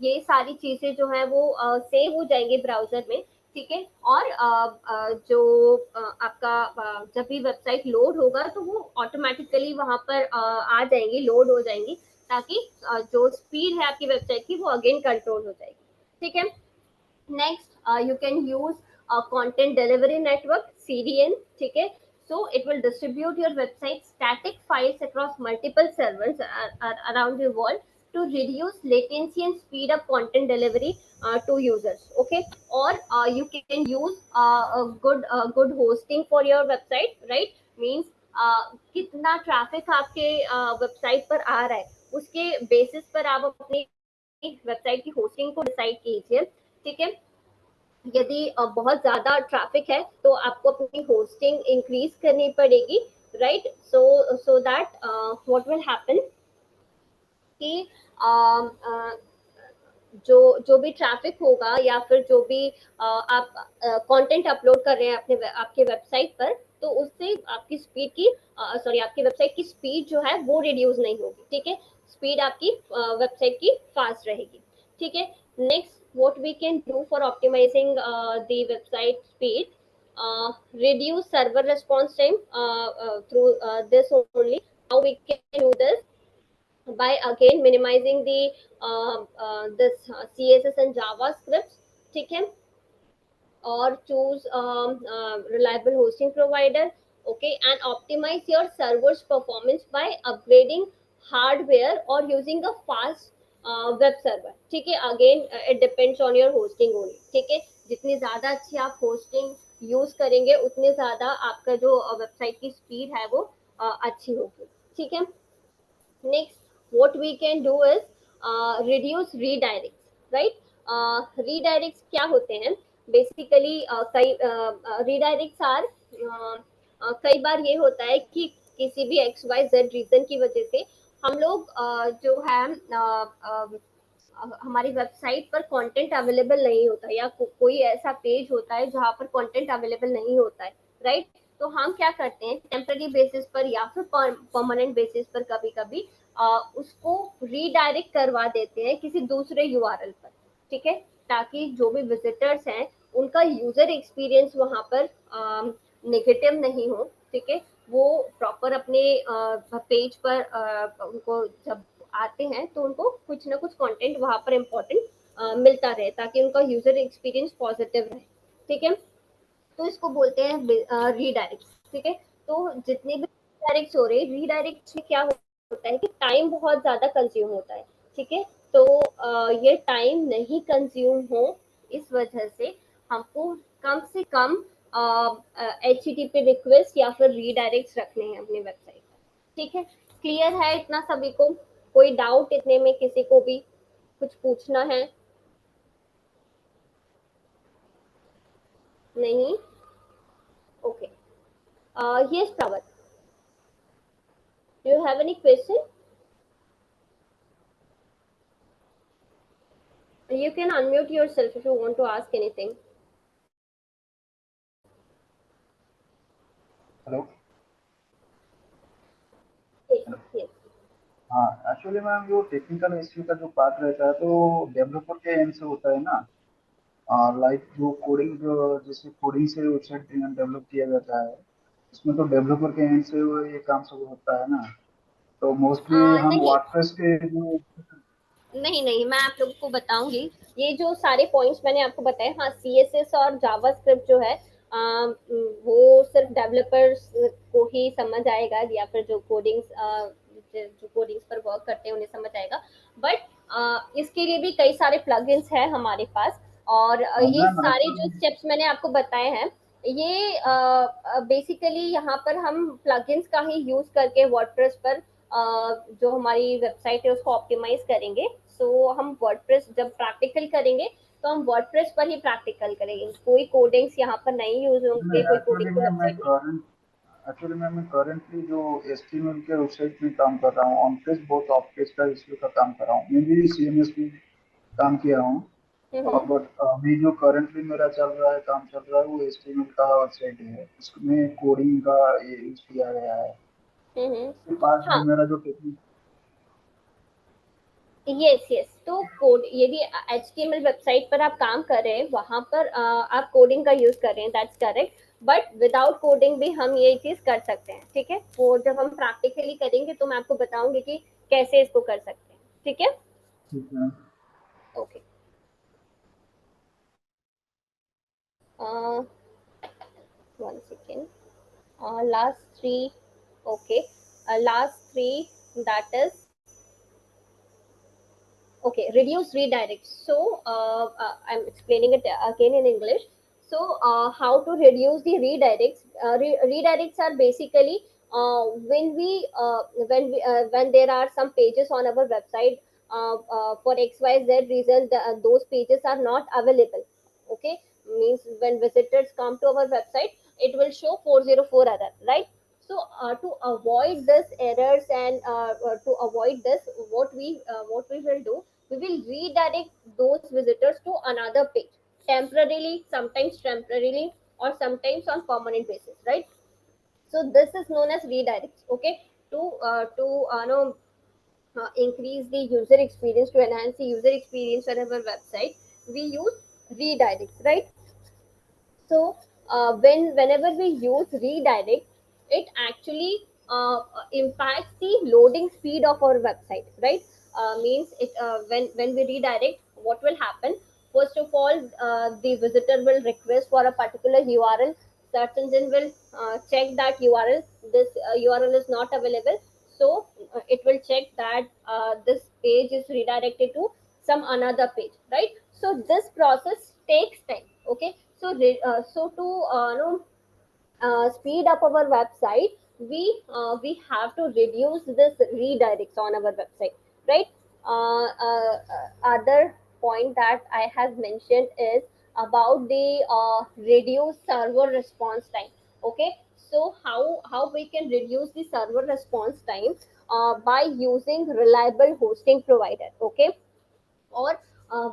ये सारी चीजें जो है वो सेव हो जाएंगे ब्राउजर में, ठीक है। और जो आपका जब भी वेबसाइट लोड होगा तो वो ऑटोमेटिकली वहां पर आ जाएंगी, लोड हो जाएंगी, ताकि जो स्पीड है आपकी वेबसाइट की वो अगेन कंट्रोल हो जाएगी, ठीक है। Next, you can use a content delivery network, CDN, ठीक है। So it will distribute your website static files across multiple servers around the world to reduce latency and speed up content delivery to users. Okay, or you can use a good hosting for your website, right? Means कितना traffic आपके website पर आ रहा है उसके basis पर आप अपनी website की होस्टिंग को डिसाइड कीजिए, ठीक है। यदि बहुत ज्यादा ट्रैफिक है तो आपको अपनी होस्टिंग इंक्रीज करनी पड़ेगी, right. So that what will happen कि जो भी ट्रैफिक होगा या फिर जो भी आप कंटेंट अपलोड कर रहे हैं अपने आपके वेबसाइट पर, तो उससे आपकी स्पीड की आपकी वेबसाइट की स्पीड जो है वो रिड्यूस नहीं होगी, ठीक है। स्पीड आपकी वेबसाइट की फास्ट रहेगी, ठीक है। Next, what we can do for optimizing the website speed, reduce server response time through this only. How we can do this? By again minimizing the this CSS and JavaScript, ठीक है। or choose reliable hosting provider, okay, and optimize your server's performance by upgrading hardware or using a fast web server, ठीक है। again it depends on your hosting only, ठीक है। जितनी ज्यादा अच्छी आप hosting यूज करेंगे उतनी ज्यादा आपका जो वेबसाइट की स्पीड है वो अच्छी होगी, ठीक है। Next, what we can do is reduce redirects, right? Redirects क्या होते हैं? Basically, कई redirects are कई बार ये होता है कि किसी भी XYZ रीजन की वजह से हम लोग जो है हमारी वेबसाइट पर कंटेंट अवेलेबल नहीं होता, या कोई ऐसा पेज होता है जहाँ पर कंटेंट अवेलेबल नहीं होता है, राइट। तो हम क्या करते हैं, टेम्पररी बेसिस पर या फिर परमानेंट बेसिस पर कभी कभी उसको रीडायरेक्ट करवा देते हैं किसी दूसरे URL पर, ठीक है, ताकि जो भी विजिटर्स हैं उनका यूजर एक्सपीरियंस वहां पर नेगेटिव नहीं हो, ठीक है। वो प्रॉपर अपने पेज पर उनको जब आते हैं तो उनको कुछ ना कुछ कंटेंट वहां पर इम्पोर्टेंट मिलता रहे, ताकि उनका यूजर एक्सपीरियंस पॉजिटिव रहे, ठीक है। तो इसको बोलते हैं रीडायरेक्ट, ठीक है। तो जितने भी रीडायरेक्ट हो रहे, रीडायरेक्ट में क्या होता है कि टाइम बहुत ज्यादा कंज्यूम होता है, ठीक है। तो ये टाइम नहीं कंज्यूम हो इस वजह से हमको कम से कम HTTP रिक्वेस्ट या फिर रीडायरेक्ट रखने हैं अपनी वेबसाइट पर, ठीक है। क्लियर है इतना सभी को? कोई डाउट इतने में किसी को भी कुछ पूछना है? नहीं? Okay, yes, Pravat, do you have any question? You can unmute yourself if you want to ask anything. Hello. Yes, yes. हाँ, एक्चुअली मैम जो टेक्निकल इश्यू का जो पार्ट रहता है तो डेवलपर के एंड से होता है ना। लाइक जो कोडिंग, जो जैसे कोडिंग से वेबसाइट डेवलप किया जाता है, उसमें तो डेवलपर के एंड से वो ये काम सब होता है ना। तो मोस्टली हम नहीं वर्डप्रेस के जो नहीं नहीं, मैं आप लोगों को बताऊंगी। ये जो सारे पॉइंट्स मैंने आपको बताए, हाँ, CSS और जावास्क्रिप्ट जो है वो सिर्फ डेवलपर्स को ही समझ आएगा, या फिर जो कोडिंग्स पर वर्क करते हैं उन्हें समझ आएगा। बट इसके लिए भी कई सारे प्लगइन्स हैं हमारे पास, और ये मैम सारे जो एक्चुअली स्टेप्स मैंने आपको बताए हैं, ये बेसिकली यहाँ पर हम प्लगइन्स का ही यूज करके वर्डप्रेस पर जो हमारी वेबसाइट है उसको ऑप्टिमाइज करेंगे। सो हम वर्डप्रेस जब प्रैक्टिकल करेंगे तो हम वर्डप्रेस पर ही प्रैक्टिकल करेंगे, कोई कोडिंग्स यहाँ पर नहीं यूज होंगे, कोई कोडिंग की वेबसाइट नहीं। एक्चुअली मैं करंटली जो HTML के वेबसाइट में काम कर रहा हूँ, ऑन पेज बहुत ऑफ पेज का इश्यू का काम कर रहा हूँ। मैं भी CMS में काम किया हूँ। बट अभी जो करंटली मेरा चल रहा है, काम चल रहा है, वो HTML का वेबसाइट है, उसमें कोडिंग का ये यूज किया गया है। उसके पास हाँ, जो मेरा जो टेक्निक। यस यस, तो कोड यदि HTML वेबसाइट पर आप काम कर रहे हैं, वहां पर आप कोडिंग का यूज कर रहे हैं, that's correct. But without coding भी हम ये चीज कर सकते हैं, ठीक है। वो जब हम प्रैक्टिकली करेंगे तो मैं आपको बताऊंगी कि कैसे इसको कर सकते हैं, ठीक है। ठीक है। Okay, one second. Last three, okay. Last three, that is okay. Reduce redirects. So I'm explaining it again in English. So how to reduce the redirects? Redirects are basically when there are some pages on our website, for XYZ reason, those pages are not available. Okay, means when visitors come to our website, it will show 404 error, right? So to avoid this errors, and to avoid this, what we will do, we will redirect those visitors to another page temporarily, sometimes temporarily, or sometimes on permanent basis, right? So this is known as redirects. Okay, to know increase the user experience, to enhance the user experience on our website, we use redirects, right? So whenever we use redirect, it actually impacts the loading speed of our website, right? Means it when we redirect, what will happen? First of all, the visitor will request for a particular URL. Search engine will check that URL. This URL is not available, so it will check that this page is redirected to some another page, right? So this process takes time. Okay, so so to speed up our website, we have to reduce this redirects on our website, right? Other point that I have mentioned is about the reduce server response time. Okay, so how we can reduce the server response time? By using reliable hosting provider. Okay, or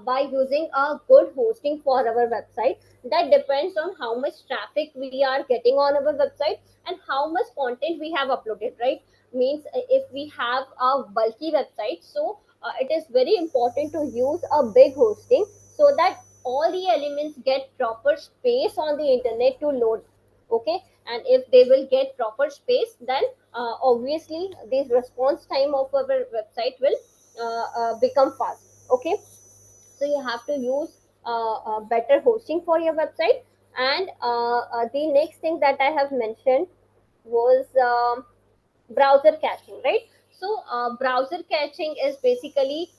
by using a good hosting for our website. That depends on how much traffic we are getting on our website and how much content we have uploaded, right? Means if we have a bulky website, so it is very important to use a big hosting, so that all the elements get proper space on the internet to load. Okay, and if they will get proper space, then obviously the response time of our website will become fast. Okay, so you have to use better hosting for your website. And the next thing that I have mentioned was browser caching, right? So browser caching is basically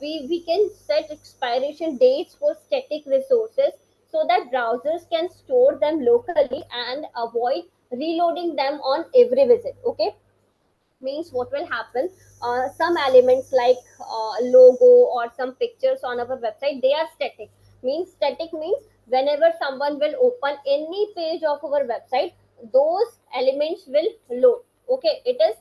we can set expiration dates for static resources, so that browsers can store them locally and avoid reloading them on every visit. Okay, means what will happen, some elements like logo or some pictures on our website, they are static. Means static means whenever someone will open any page of our website, those elements will load. Okay, it is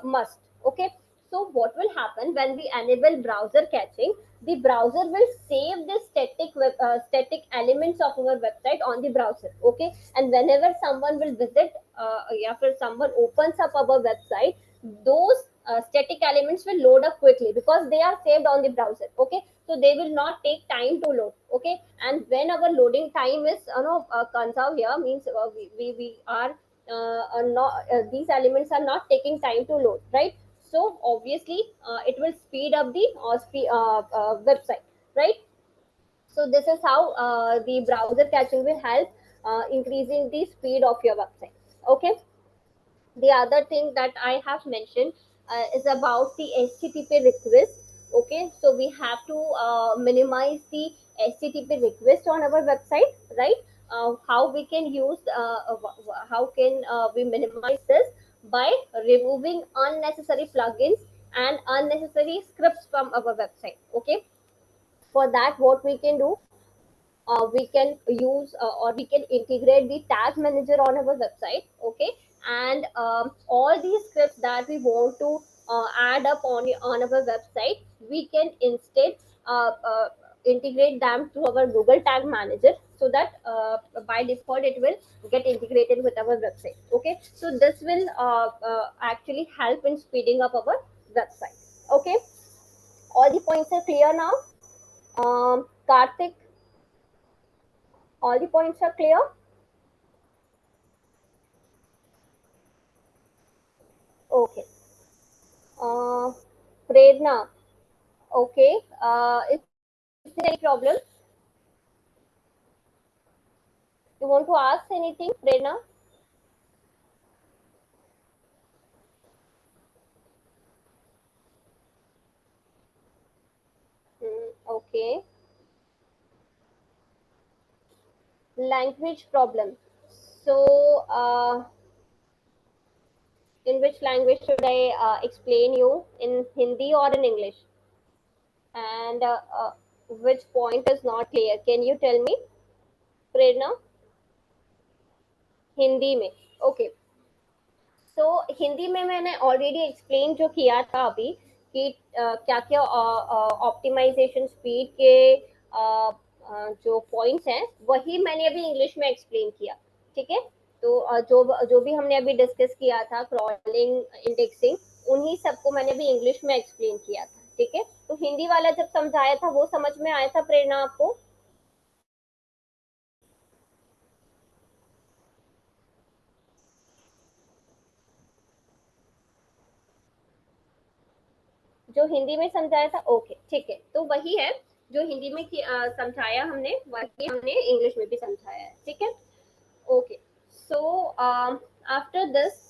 must. Okay, So what will happen when we enable browser caching? The browser will save the static elements of our website on the browser. Okay, and whenever someone will visit, after someone opens up our website, those static elements will load up quickly because they are saved on the browser. Okay, so they will not take time to load. Okay, and when our loading time is conserved here, means we are not these elements are not taking time to load, right? So obviously it will speed up the website, right? So this is how the browser caching will help increasing the speed of your website. Okay, the other thing that I have mentioned is about the HTTP request. Okay, so we have to minimize the HTTP request on our website, right? How we can use, how can we minimize this? By removing unnecessary plugins and unnecessary scripts from our website. Okay, for that, what we can do, we can use or we can integrate the tag manager on our website. Okay, and all these scripts that we want to add up on our website, we can instead integrate them to our Google tag manager, so that by default it will get integrated with our website. Okay, so this will actually help in speeding up our website. Okay, all the points are clear now. Karthik, all the points are clear? Okay. Uh, Prerna, okay. Is there any problem? You want to ask anything, Prerna? Okay. Language problem. So, in which language should I explain you? In Hindi or in English? And which point is not clear? Can you tell me, Prerna? Hindi में. Okay. So Hindi में मैंने already explain जो किया था अभी कि क्या क्या ऑप्टिमाइजेशन स्पीड के जो पॉइंट्स हैं वही मैंने अभी इंग्लिश में एक्सप्लेन किया. ठीक है, तो जो भी हमने अभी डिस्कस किया था, क्रॉलिंग, इंडेक्सिंग, उन्हीं सबको मैंने अभी इंग्लिश में एक्सप्लेन किया था. ठीक है, तो हिंदी वाला जब समझाया था वो समझ में आया था प्रेरणा आपको? जो हिंदी में समझाया था. ओके, ठीक है, तो वही है जो हिंदी में समझाया हमने, वही हमने इंग्लिश में भी समझाया है. ठीक है, okay. So after this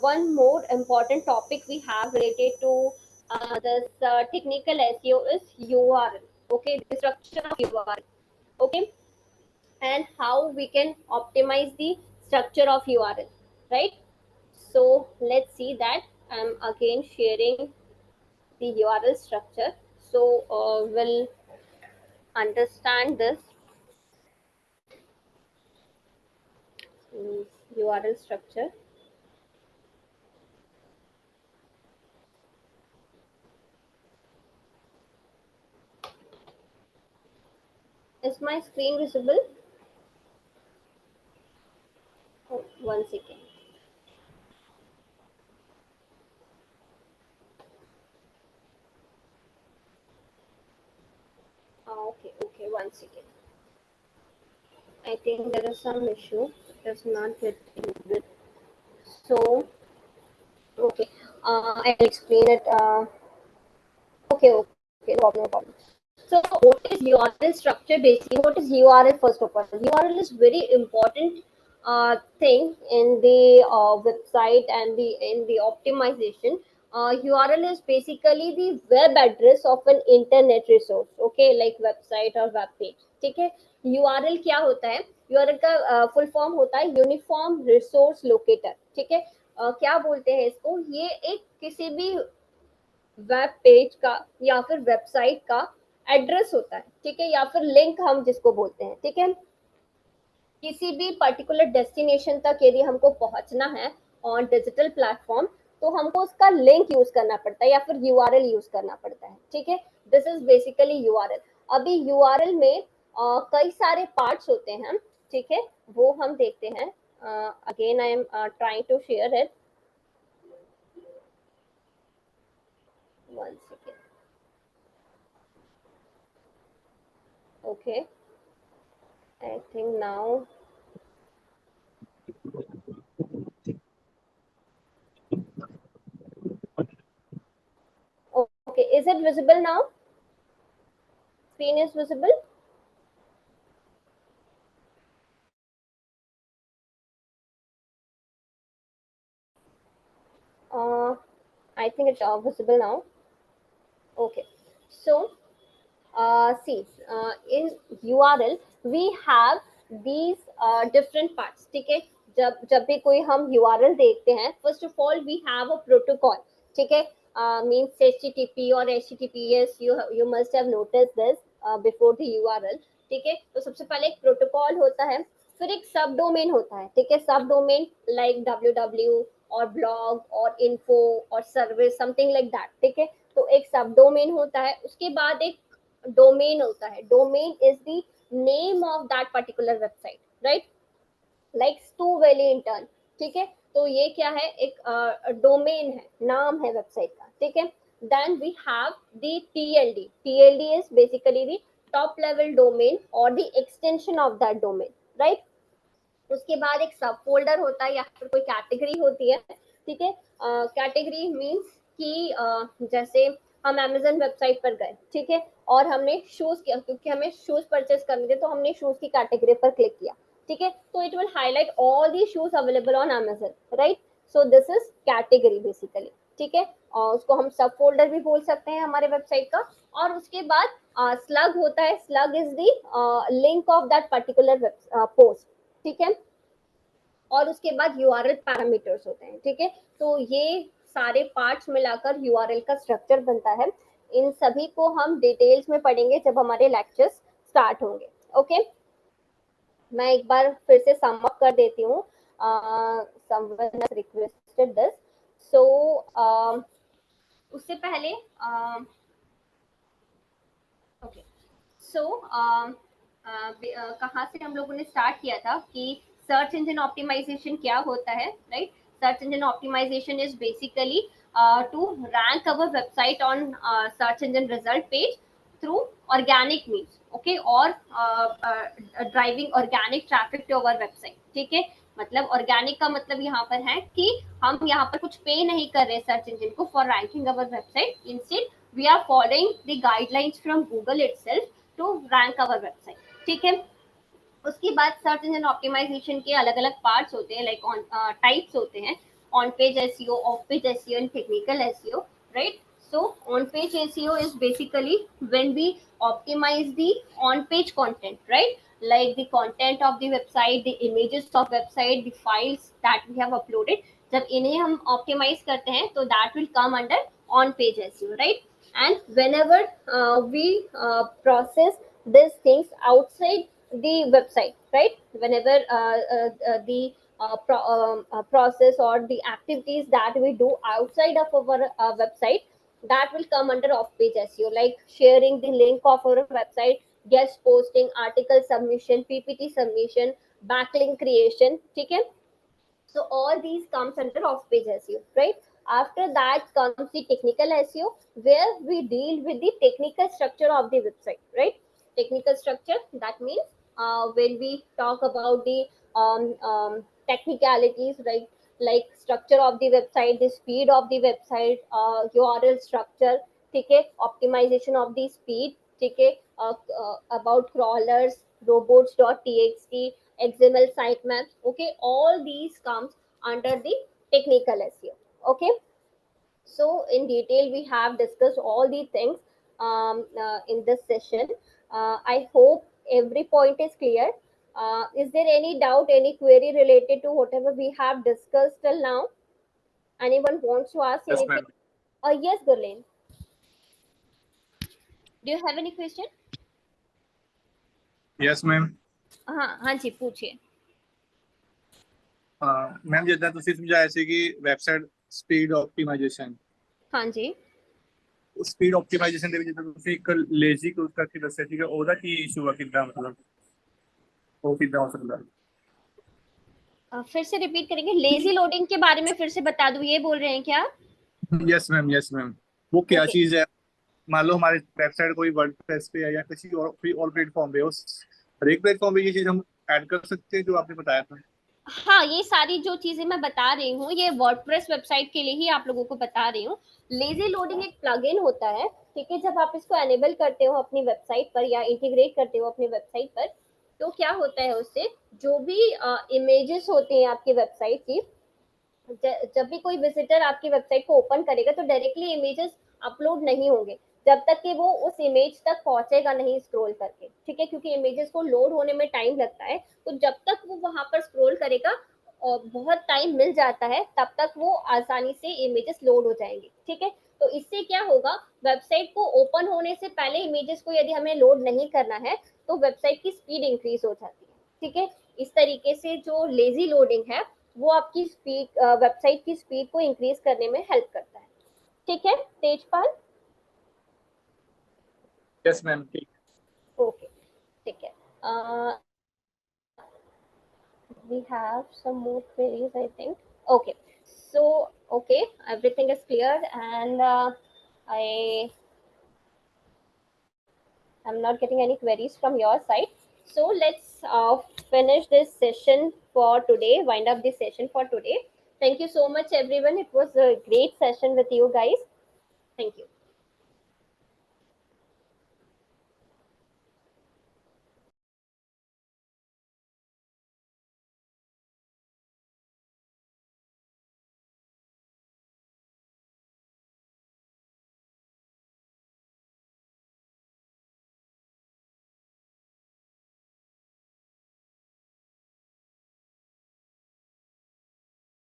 one more important topic we have related to this technical SEO is URL. Okay, the structure of URL. Okay, and how we can optimize the structure of URL, right? So let's see that. I'm again sharing the URL structure, so we'll understand this. URL structure. Is my screen visible? Oh, 1 second. Okay, 1 second. I think there is some issue. It does not get visible. So, okay, I'll explain it. Okay, no problem. So, what is URL structure? Basically, what is URL? First of all, URL is very important thing in the website and in the optimization. URL is basically the web address of an internet resource. Okay, like website or web page. ठीक है, URL क्या होता है? URL का full form होता है uniform resource locator. ठीक है, क्या बोलते हैं इसको? ये एक किसी भी वेब पेज का या फिर वेबसाइट का एड्रेस होता है. ठीक है, या फिर लिंक हम जिसको बोलते हैं. ठीक है, किसी भी पर्टिकुलर डेस्टिनेशन तक यदि हमको पहुंचना है ऑन डिजिटल प्लेटफॉर्म, तो हमको उसका लिंक यूज करना पड़ता है या फिर यूआरएल यूज करना पड़ता है, ठीक है। This is basically URL. अभी यूआरएल में कई सारे पार्ट्स होते हैं, ठीक है, वो हम देखते हैं। Again I am trying to share it, one second, okay, I think now okay, is it visible now? Screen is visible? I think it's visible now. Okay, so see, in URL we have these different parts, ठीक है। जब भी कोई हम URL देखते हैं, first of all we have a protocol, ठीक है, means HTTP or HTTPS, you must have noticed this before the URL, ठीक है। तो सबसे पहले एक प्रोटोकॉल होता है, फिर एक सब डोमेन होता है, ठीक है। सब डोमेन लाइक www और ब्लॉग और इन्फो और सर्विस, समथिंग लाइक दैट, ठीक है। तो एक सब डोमेन होता है, उसके बाद एक डोमेन होता है। Domain is the name of that particular website, right, like stu valley intern, ठीक है। तो ये क्या है, एक डोमेन है, नाम है वेबसाइट का, ठीक है। Then we have the TLD। TLD is basically the top level domain और the extension of that domain, right. उसके बाद एक सब फोल्डर होता है या फिर कोई कैटेगरी होती है, ठीक है। कैटेगरी मीन्स कि जैसे हम अमेजन वेबसाइट पर गए, ठीक है, और हमने शूज किया, क्योंकि हमें शूज परचेस करने थे तो हमने शूज की कैटेगरी पर क्लिक किया, ठीक है। तो it will highlight all the shoes available on Amazon, right. So this is category basically, ठीक है। और उसको हम सब फोल्डर भी बोल सकते हैं हमारे वेबसाइट का। और उसके बाद स्लग होता है। Slug is the link of that particular post, ठीक है। और उसके बाद यूआरएल पैरामीटर्स होते हैं, ठीक है। तो ये सारे पार्ट्स मिलाकर यूआरएल का स्ट्रक्चर बनता है। इन सभी को हम डिटेल्स में पढ़ेंगे जब हमारे लेक्चर्स स्टार्ट होंगे, ओके। मैं एक बार फिर से सम अप कर देती हूँ। समवन हैज रिक्वेस्टेड दिस, सो उससे पहले ओके, सो कहाँ से हम लोगों ने स्टार्ट किया था कि सर्च इंजन ऑप्टिमाइजेशन क्या होता है, right. Search engine optimisation is basically to rank our website on search engine result page through organic means, okay, और driving organic traffic to our website, ठीक है। मतलब ऑर्गेनिक का मतलब यहाँ पर है कि हम यहाँ पर कुछ पे नहीं कर रहे सर्च इंजन को for ranking our website, instead we are following the guidelines from Google itself to rank our website, ठीक है। उसके बाद सर्च इंजन ऑप्टिमाइजेशन के अलग अलग पार्ट्स होते हैं, लाइक टाइप्स होते हैं, on page SEO, of page SEO and technical SEO, right. So on page SEO is basically when we optimize the on page content, right, like the content of the website, the images of website, the files that we have uploaded, जब इन्हें हम optimize करते हैं तो that will come under on page SEO, right. And whenever we process these things outside the website, right, whenever the process or the activities that we do outside of our website, that will come under off-page SEO, like sharing the link of our website, guest posting, article submission, PPT submission, backlink creation, ठीक है। So all these comes under off-page SEO, right? After that comes the technical SEO, where we deal with the technical structure of the website, right? Technical structure, that means when we talk about the technicalities, right, like structure of the website, the speed of the website, URL structure, ठीक है, optimization of the speed, ठीक है, about crawlers, robots.txt, XML sitemaps, okay, all these comes under the technical SEO, okay. So in detail we have discussed all these things in this session. I hope every point is clear. Is there any doubt, any query related to whatever we have discussed till now? Anyone wants to ask Yes, anything? ma'am. Yes, Gurleen. Do you have any question? Yes, ma'am. हाँ जी, पूछिए। Ma'am जिद्दां ਤੁਸੀਂ ਸਮਝਾਇਆ ਸੀ ਕਿ website speed ਆਪਟੀਮਾਈजेशन हाँ जी। ਉਸ speed ਆਪਟੀਮਾਈजेशन ਦੇ ਵਿੱਚ ਜਦੋਂ ਤੁਸੀਂ ਇੱਕ ਲੇਜ਼ੀ ਕਲੂਜ਼ ਕਰਕੇ ਦੱਸਿਆ ਸੀਗਾ ਉਹਦਾ ਕੀ ਇਸ਼ੂ ਆ ਕਿੱਦਾਂ ਮਤਲਬ ਉਹ ਕਿੱਦਾਂ ਹੋ ਸਕਦਾ फिर से रिपीट करेंगे, लेजी लोडिंग के बारे में फिर से बता दूं, ये बोल रहे हैं क्या? यस मैम वो क्या ओके। चीज़ है मान लो हमारे वेबसाइट कोई वर्डप्रेस पे है या किसी और कोई और प्लेटफॉर्म पे उस हर एक प्लेटफॉर्म पे ये चीज़ हम ऐड कर सकते हैं जो आपने बताया था हाँ, ये सारी जो चीजें मैं बता रही हूँ ये वर्डप्रेस वेबसाइट के लिए ही आप लोगों को बता रही हूँ। लेजी लोडिंग एक प्लगइन होता है, ठीक है। जब आप इसको एनेबल करते हो अपनी वेबसाइट पर या इंटीग्रेट करते हो अपनी वेबसाइट पर, तो क्या होता है उससे जो भी इमेजेस होते हैं आपकी वेबसाइट की, जब भी कोई विजिटर आपकी वेबसाइट को ओपन करेगा तो डायरेक्टली इमेजेस अपलोड नहीं होंगे जब तक कि वो उस इमेज तक पहुंचेगा नहीं स्क्रॉल करके, ठीक है। क्योंकि इमेजेस को लोड होने में टाइम लगता है, तो जब तक वो वहां पर स्क्रॉल करेगा और बहुत टाइम मिल जाता है तब तक वो आसानी से इमेजेस लोड हो जाएंगे, ठीक है। तो इससे क्या होगा, वेबसाइट को ओपन होने से पहले इमेजेस को यदि हमें लोड नहीं करना है तो वेबसाइट की स्पीड इंक्रीज हो जाती है, ठीक है। इस तरीके से जो लेजी लोडिंग है वो आपकी स्पीड, वेबसाइट की स्पीड को इंक्रीज करने में हेल्प करता है, ठीक है तेजपाल। यस मैम ठीक ओके, ठीक है। We have some more queries, I think. Okay, so okay, everything is clear, and I am not getting any queries from your side. So let's finish this session for today. Wind up this session for today. Thank you so much, everyone. It was a great session with you guys. Thank you.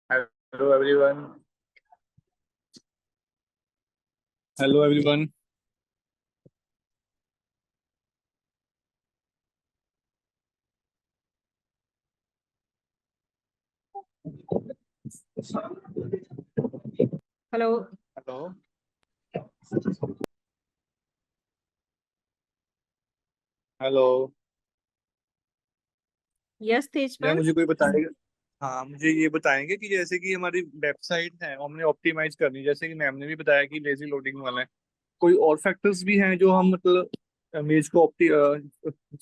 Hello everyone hello everyone hello. Hello hello yes या तेजपाल। मुझे कोई बताएगा हाँ मुझे ये बताएंगे कि जैसे कि हमारी वेबसाइट है हमने ऑप्टिमाइज करनी है जैसे कि मैम ने भी बताया कि लेजी लोडिंग वाला है कोई और फैक्टर्स भी हैं जो हम मतलब इमेज को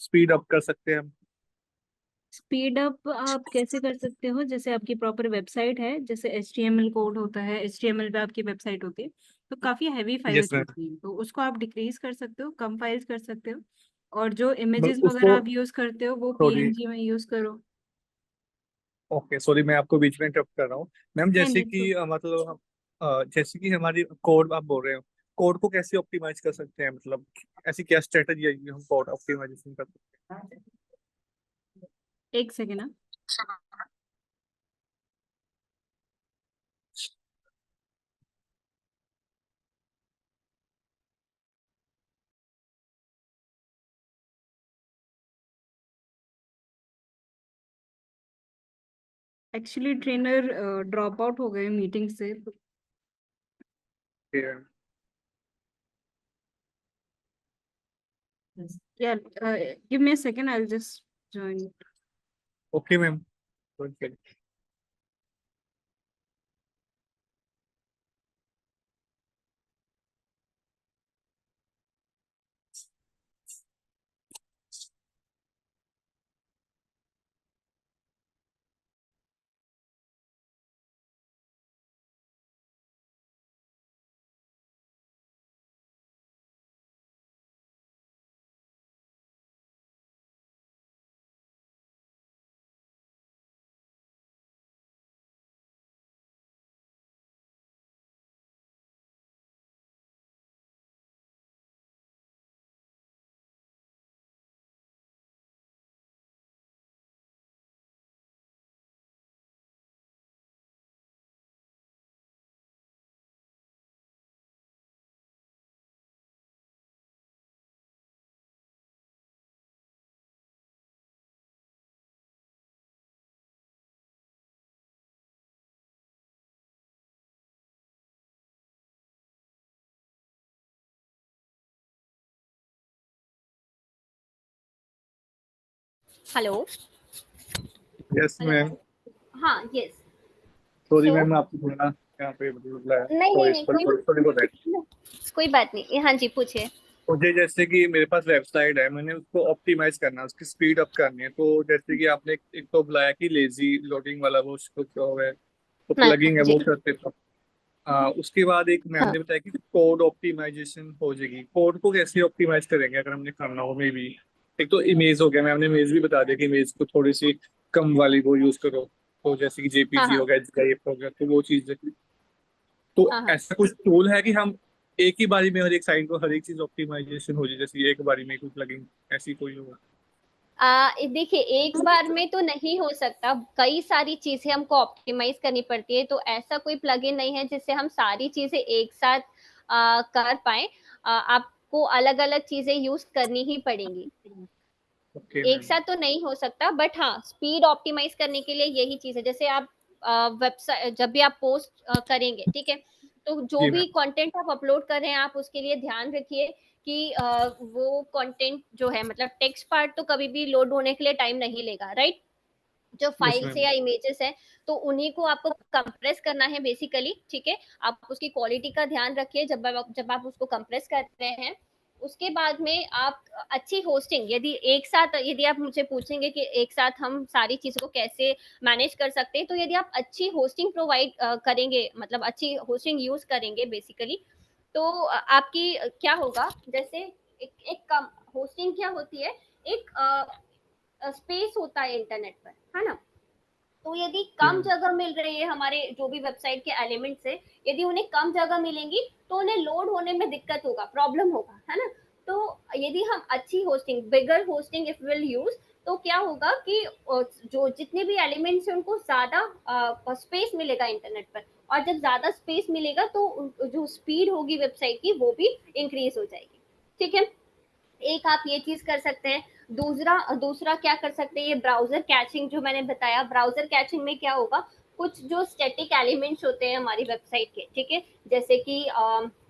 स्पीड अप कर सकते हैं स्पीड अप आप कैसे कर सकते हो, जैसे आपकी प्रॉपर वेबसाइट है, जैसे HTML कोड होता है, HTML पे आपकी वेबसाइट होती है, तो काफी हैवी यस फाइल्स मैम होती हैं, तो उसको आप डिक्रीज कर सकते हो, कम फाइल्स कर सकते हो। और जो इमेजेस वगैरह उसको आप यूज करते हो वो सॉरी PNG में यूज करो। ओके सॉरी मैं आपको बीच में इंटरप्ट कर रहा हूँ मैम नहीं जैसे नहीं कि तो मतलब जैसे कि हमारी कोड आप बोल रहे हो कोड को कैसे ऑप्टिमाइज कर सकते हैं मतलब ऐसी क्या स्ट्रेटजी है कि हम कोड ऑप्टिमाइजेशन कर सकते एक सेकेंड। हैं एक्चुअली ट्रेनर ड्रॉप आउट हो गए मीटिंग से। या give me a second, I will just join. Okay ma'am hello. Yes ma'am. हाँ, यस। सॉरी सो मैम, आपको थोड़ा यहाँ पे बुलाया। नहीं नहीं सॉरी नहीं, सॉरी सॉरी फॉर दैट। कोई बात नहीं। हाँ जी, पूछिए। मुझे जैसे कि मेरे पास वेबसाइट है, मैंने उसको ऑप्टिमाइज करना है, उसकी स्पीड अप करनी है। तो जैसे कि आपने एक तो बुलाया कि लेजी लोडिंग वाला वो उसको जो है तो हाँ प्लगिंग है जी। वो करते थे। उसके बाद एक मैम हाँ ने बताया कि कोड ऑप्टिमाइजेशन हो जाएगी। कोड को कैसे ऑप्टिमाइज करेंगे अगर हमने करना हो? मे बी एक तो इमेज हो गया, मैम ने इमेज भी बता दिया कि इमेज को थोड़ी सी कम वाली वो यूज करो। तो जैसे कि हाँ जेपीजी हाँ हो गया, जीआईएफ हो गया, तो वो चीज है। तो हाँ हाँ। ऐसा कुछ टूल है कि हम एक ही बारी में हर एक साइट को हर एक चीज ऑप्टिमाइजेशन हो जाए, जैसे एक बारी में कुछ प्लगइन ऐसी कोई हो? देखिए, एक बार में तो नहीं हो सकता, कई सारी चीजें हमको ऑप्टिमाइज करनी पड़ती है। तो ऐसा कोई प्लगइन नहीं है जिससे हम सारी चीजें एक साथ कर पाए। आपको अलग अलग चीजें यूज करनी ही पड़ेंगी, ओके एक मैम। साथ तो नहीं हो सकता। बट हाँ, स्पीड ऑप्टिमाइज करने के लिए यही चीज है। जैसे आप वेबसाइट जब भी आप पोस्ट करेंगे, ठीक है, तो जो जी भी मैम। कंटेंट आप अपलोड कर रहे हैं, आप उसके लिए ध्यान रखिए कि वो कंटेंट जो है, मतलब टेक्स्ट पार्ट तो कभी भी लोड होने के लिए टाइम नहीं लेगा, राइट? जो यस फाइल्स है मैम। या इमेजेस है, तो उन्हीं को आपको कंप्रेस करना है बेसिकली, ठीक है। आप उसकी क्वालिटी का ध्यान रखिए जब आप उसको कंप्रेस कर रहे हैं। उसके बाद में आप अच्छी होस्टिंग, यदि आप मुझे पूछेंगे कि एक साथ हम सारी चीजों को कैसे मैनेज कर सकते हैं, तो यदि आप अच्छी होस्टिंग प्रोवाइड करेंगे, मतलब अच्छी होस्टिंग यूज करेंगे बेसिकली, तो आपकी क्या होगा, जैसे एक कम होस्टिंग क्या होती है, एक स्पेस होता है इंटरनेट पर, है ना? तो यदि जी कम मैम। जगह मिल रही है, हमारे जो भी वेबसाइट के एलिमेंट्स है, यदि उन्हें कम जगह मिलेंगी, तो उन्हें लोड होने में दिक्कत होगा, प्रॉब्लम होगा, है ना? तो यदि हम अच्छी hosting, bigger hosting if will use, तो क्या होगा कि जो जितने भी एलिमेंट्स हैं उनको ज्यादा स्पेस मिलेगा इंटरनेट पर। और जब ज्यादा स्पेस मिलेगा, तो जो स्पीड होगी वेबसाइट की, वो भी इंक्रीज हो जाएगी, ठीक है। एक आप ये चीज कर सकते हैं। दूसरा दूसरा क्या कर सकते हैं, ये ब्राउजर कैचिंग जो मैंने बताया, ब्राउजर कैचिंग में क्या होगा, कुछ जो स्टैटिक एलिमेंट्स होते हैं हमारी वेबसाइट के, ठीक है, जैसे कि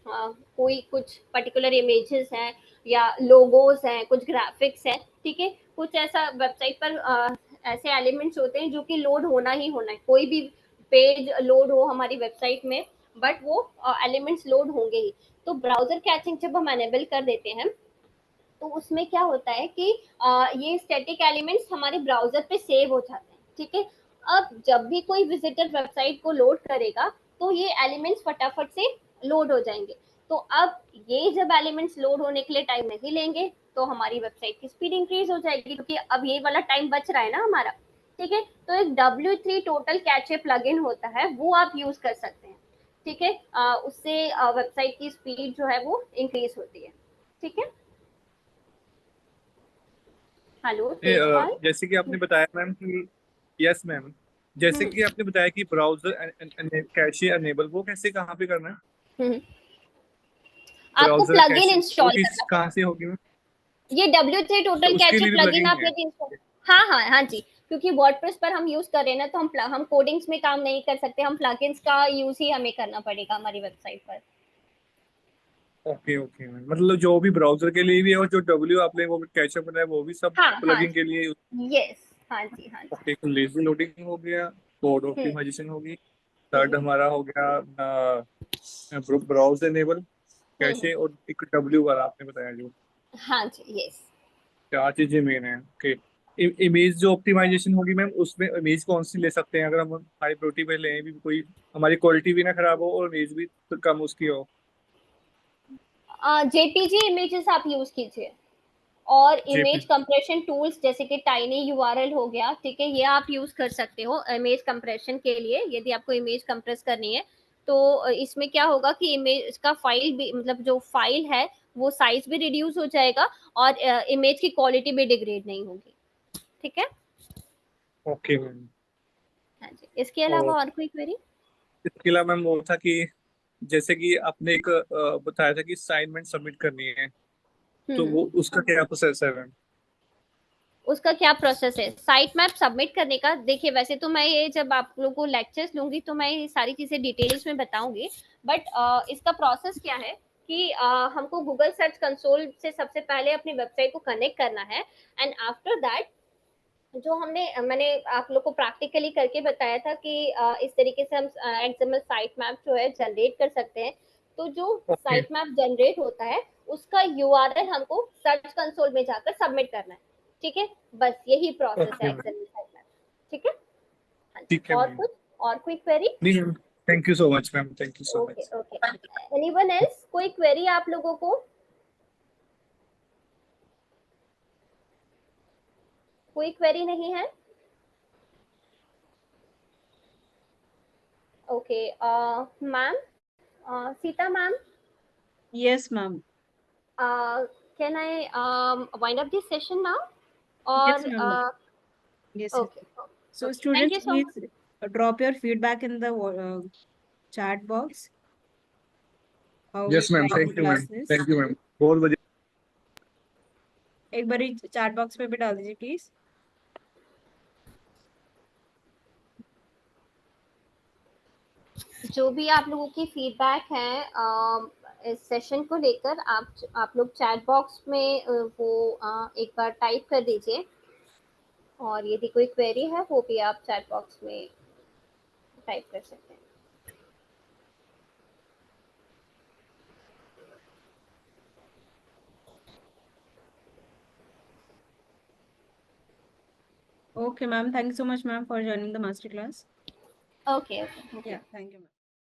कोई कुछ पर्टिकुलर इमेजेस हैं या लोगोस हैं, कुछ ग्राफिक्स हैं, ठीक है, कुछ ऐसा वेबसाइट पर ऐसे एलिमेंट्स होते हैं जो कि लोड होना ही होना है। कोई भी पेज लोड हो हमारी वेबसाइट में, बट वो एलिमेंट्स लोड होंगे ही। तो ब्राउजर कैचिंग जब हम एनेबल कर देते हैं, तो उसमें क्या होता है कि ये स्टैटिक एलिमेंट्स हमारे ब्राउजर पे सेव हो जाते हैं, ठीक है। अब जब भी कोई विजिटर वेबसाइट को लोड करेगा, तो ये एलिमेंट्स फटाफट से लोड हो जाएंगे। तो अब ये जब एलिमेंट्स लोड होने के लिए टाइम नहीं लेंगे, तो हमारी वेबसाइट की स्पीड इंक्रीज हो जाएगी, क्योंकि अब ये वाला टाइम बच रहा है ना हमारा, ठीक है। तो एक W3 टोटल कैचे प्लगइन होता है, वो आप यूज कर सकते हैं, ठीक है। उससे वेबसाइट की स्पीड जो है वो इंक्रीज होती है, ठीक है। हेलो तेजपाल। जैसे कि आपने बताया मैम कि यस मैम, जैसे कि आपने बताया कि ब्राउजर कैशे अनेबल, वो कैसे कहाँ पे करना है? हम्म, आपको ब्राउजर प्लगइन कैशे वो इंस्टॉल चीज करना कहाँ से पड़ेगा। होगी मैम? ये W3 तो टोटल उसके कैचे लिए भी प्लगइन प्लगइन आप है? यदि इंस्टॉल, हाँ हाँ हाँ जी, क्योंकि वर्डप्रेस पर हम यूज कर रहे हैं ना, तो हम कोडिंग्स में काम नहीं कर सकते, हम प्लगइन्स का यूज ही हमें करना पड़ेगा हमारी वेबसाइट पर। ओके ओके मैम, मतलब जो भी ब्राउजर के लिए भी है और जो डब्ल्यू आपने वो कैचअप बनाया वो भी सब हाँ हाँ प्लगइन के जी, लिए। यस, हाँ जी, हाँ जी। ओके, तो लेजी लोडिंग हो गया, कोड हम्म ऑप्टिमाइजेशन होगी, थर्ड हम्म हमारा हो गया ब्राउज एनेबल कैशे, हम्म। और एक डब्ल्यू वाला आपने बताया जो हाँ जी, यस। चार चीजें मेन है। ओके, इमेज जो ऑप्टिमाइजेशन होगी मैम, उसमें इमेज कौन सी ले सकते हैं अगर हम हाई प्रोटी पे लें भी, कोई हमारी क्वालिटी भी ना खराब हो और इमेज भी तो कम उसकी हो? जेपीजी इमेजेस आप यूज कीजिए, और जेपी। इमेज कंप्रेशन टूल्स जैसे कि टाइनी यूआरएल हो गया, ठीक है, ये आप यूज कर सकते हो इमेज कंप्रेशन के लिए। यदि आपको इमेज कंप्रेस करनी है, तो इसमें क्या होगा कि इमेज का फाइल भी, मतलब जो फाइल है, वो साइज भी रिड्यूस हो जाएगा, और इमेज की क्वालिटी भी डिग्रेड नहीं होगी, ठीक है। Okay ma'am. हाँ जी, इसके अलावा और और कोई क्वेरी? इसके अलावा मैम वो था कि जैसे कि आपने एक बताया था कि असाइनमेंट सबमिट करनी है, तो हम्म। वो उसका क्या प्रोसेस है मैम? उसका क्या प्रोसेस है साइट मैप सबमिट करने का? देखिए, वैसे तो मैं ये जब आप लोगों को लेक्चर्स लूंगी, तो मैं ये सारी चीजें डिटेल्स में बताऊंगी, बट इसका प्रोसेस क्या है कि हमको गूगल सर्च कंसोल से सबसे पहले अपनी वेबसाइट को कनेक्ट करना है, एंड आफ्टर दैट जो मैंने आप लोग को प्रैक्टिकली करके बताया था कि इस तरीके से हम एक्सएमएल साइट मैप जो है जनरेट कर सकते हैं। तो जो ओके साइट मैप जनरेट होता है उसका यूआरएल हमको सर्च कंसोल में जाकर सबमिट करना है। ठीक है, बस यही प्रोसेस ओके है मैम, एक्सएमएल साइट मैप। ठीक है, हाँ जी। ठीक है और मैम। कुछ, और कोई क्वेरी? नहीं ma'am, thank you so much ma'am, thank you so okay much. Okay, anyone else, कोई क्वेरी आप लोगों को? कोई क्वेरी नहीं है? Okay, ma'am, Sita ma'am, Yes, ma'am. can I wind up this session now? Yes, Or ma'am. Yes. okay, So, okay. Thank you students, so much. please drop your feedback in the chat box. How we yes ma'am, like the thank you ma'am, classes. Thank you ma'am, बहुत बढ़िया। एक बारी chat box में भी डाल दीजिए please. जो भी आप लोगों की फीडबैक है इस सेशन को लेकर, आप लोग चैट बॉक्स में वो एक बार टाइप कर दीजिए, और यदि कोई क्वेरी है वो भी आप चैट बॉक्स में टाइप कर सकते हैं। Okay, ma'am. Thank you so much, ma'am, for joining the master class. Okay, okay, thank you. Yeah, thank you, ma'am.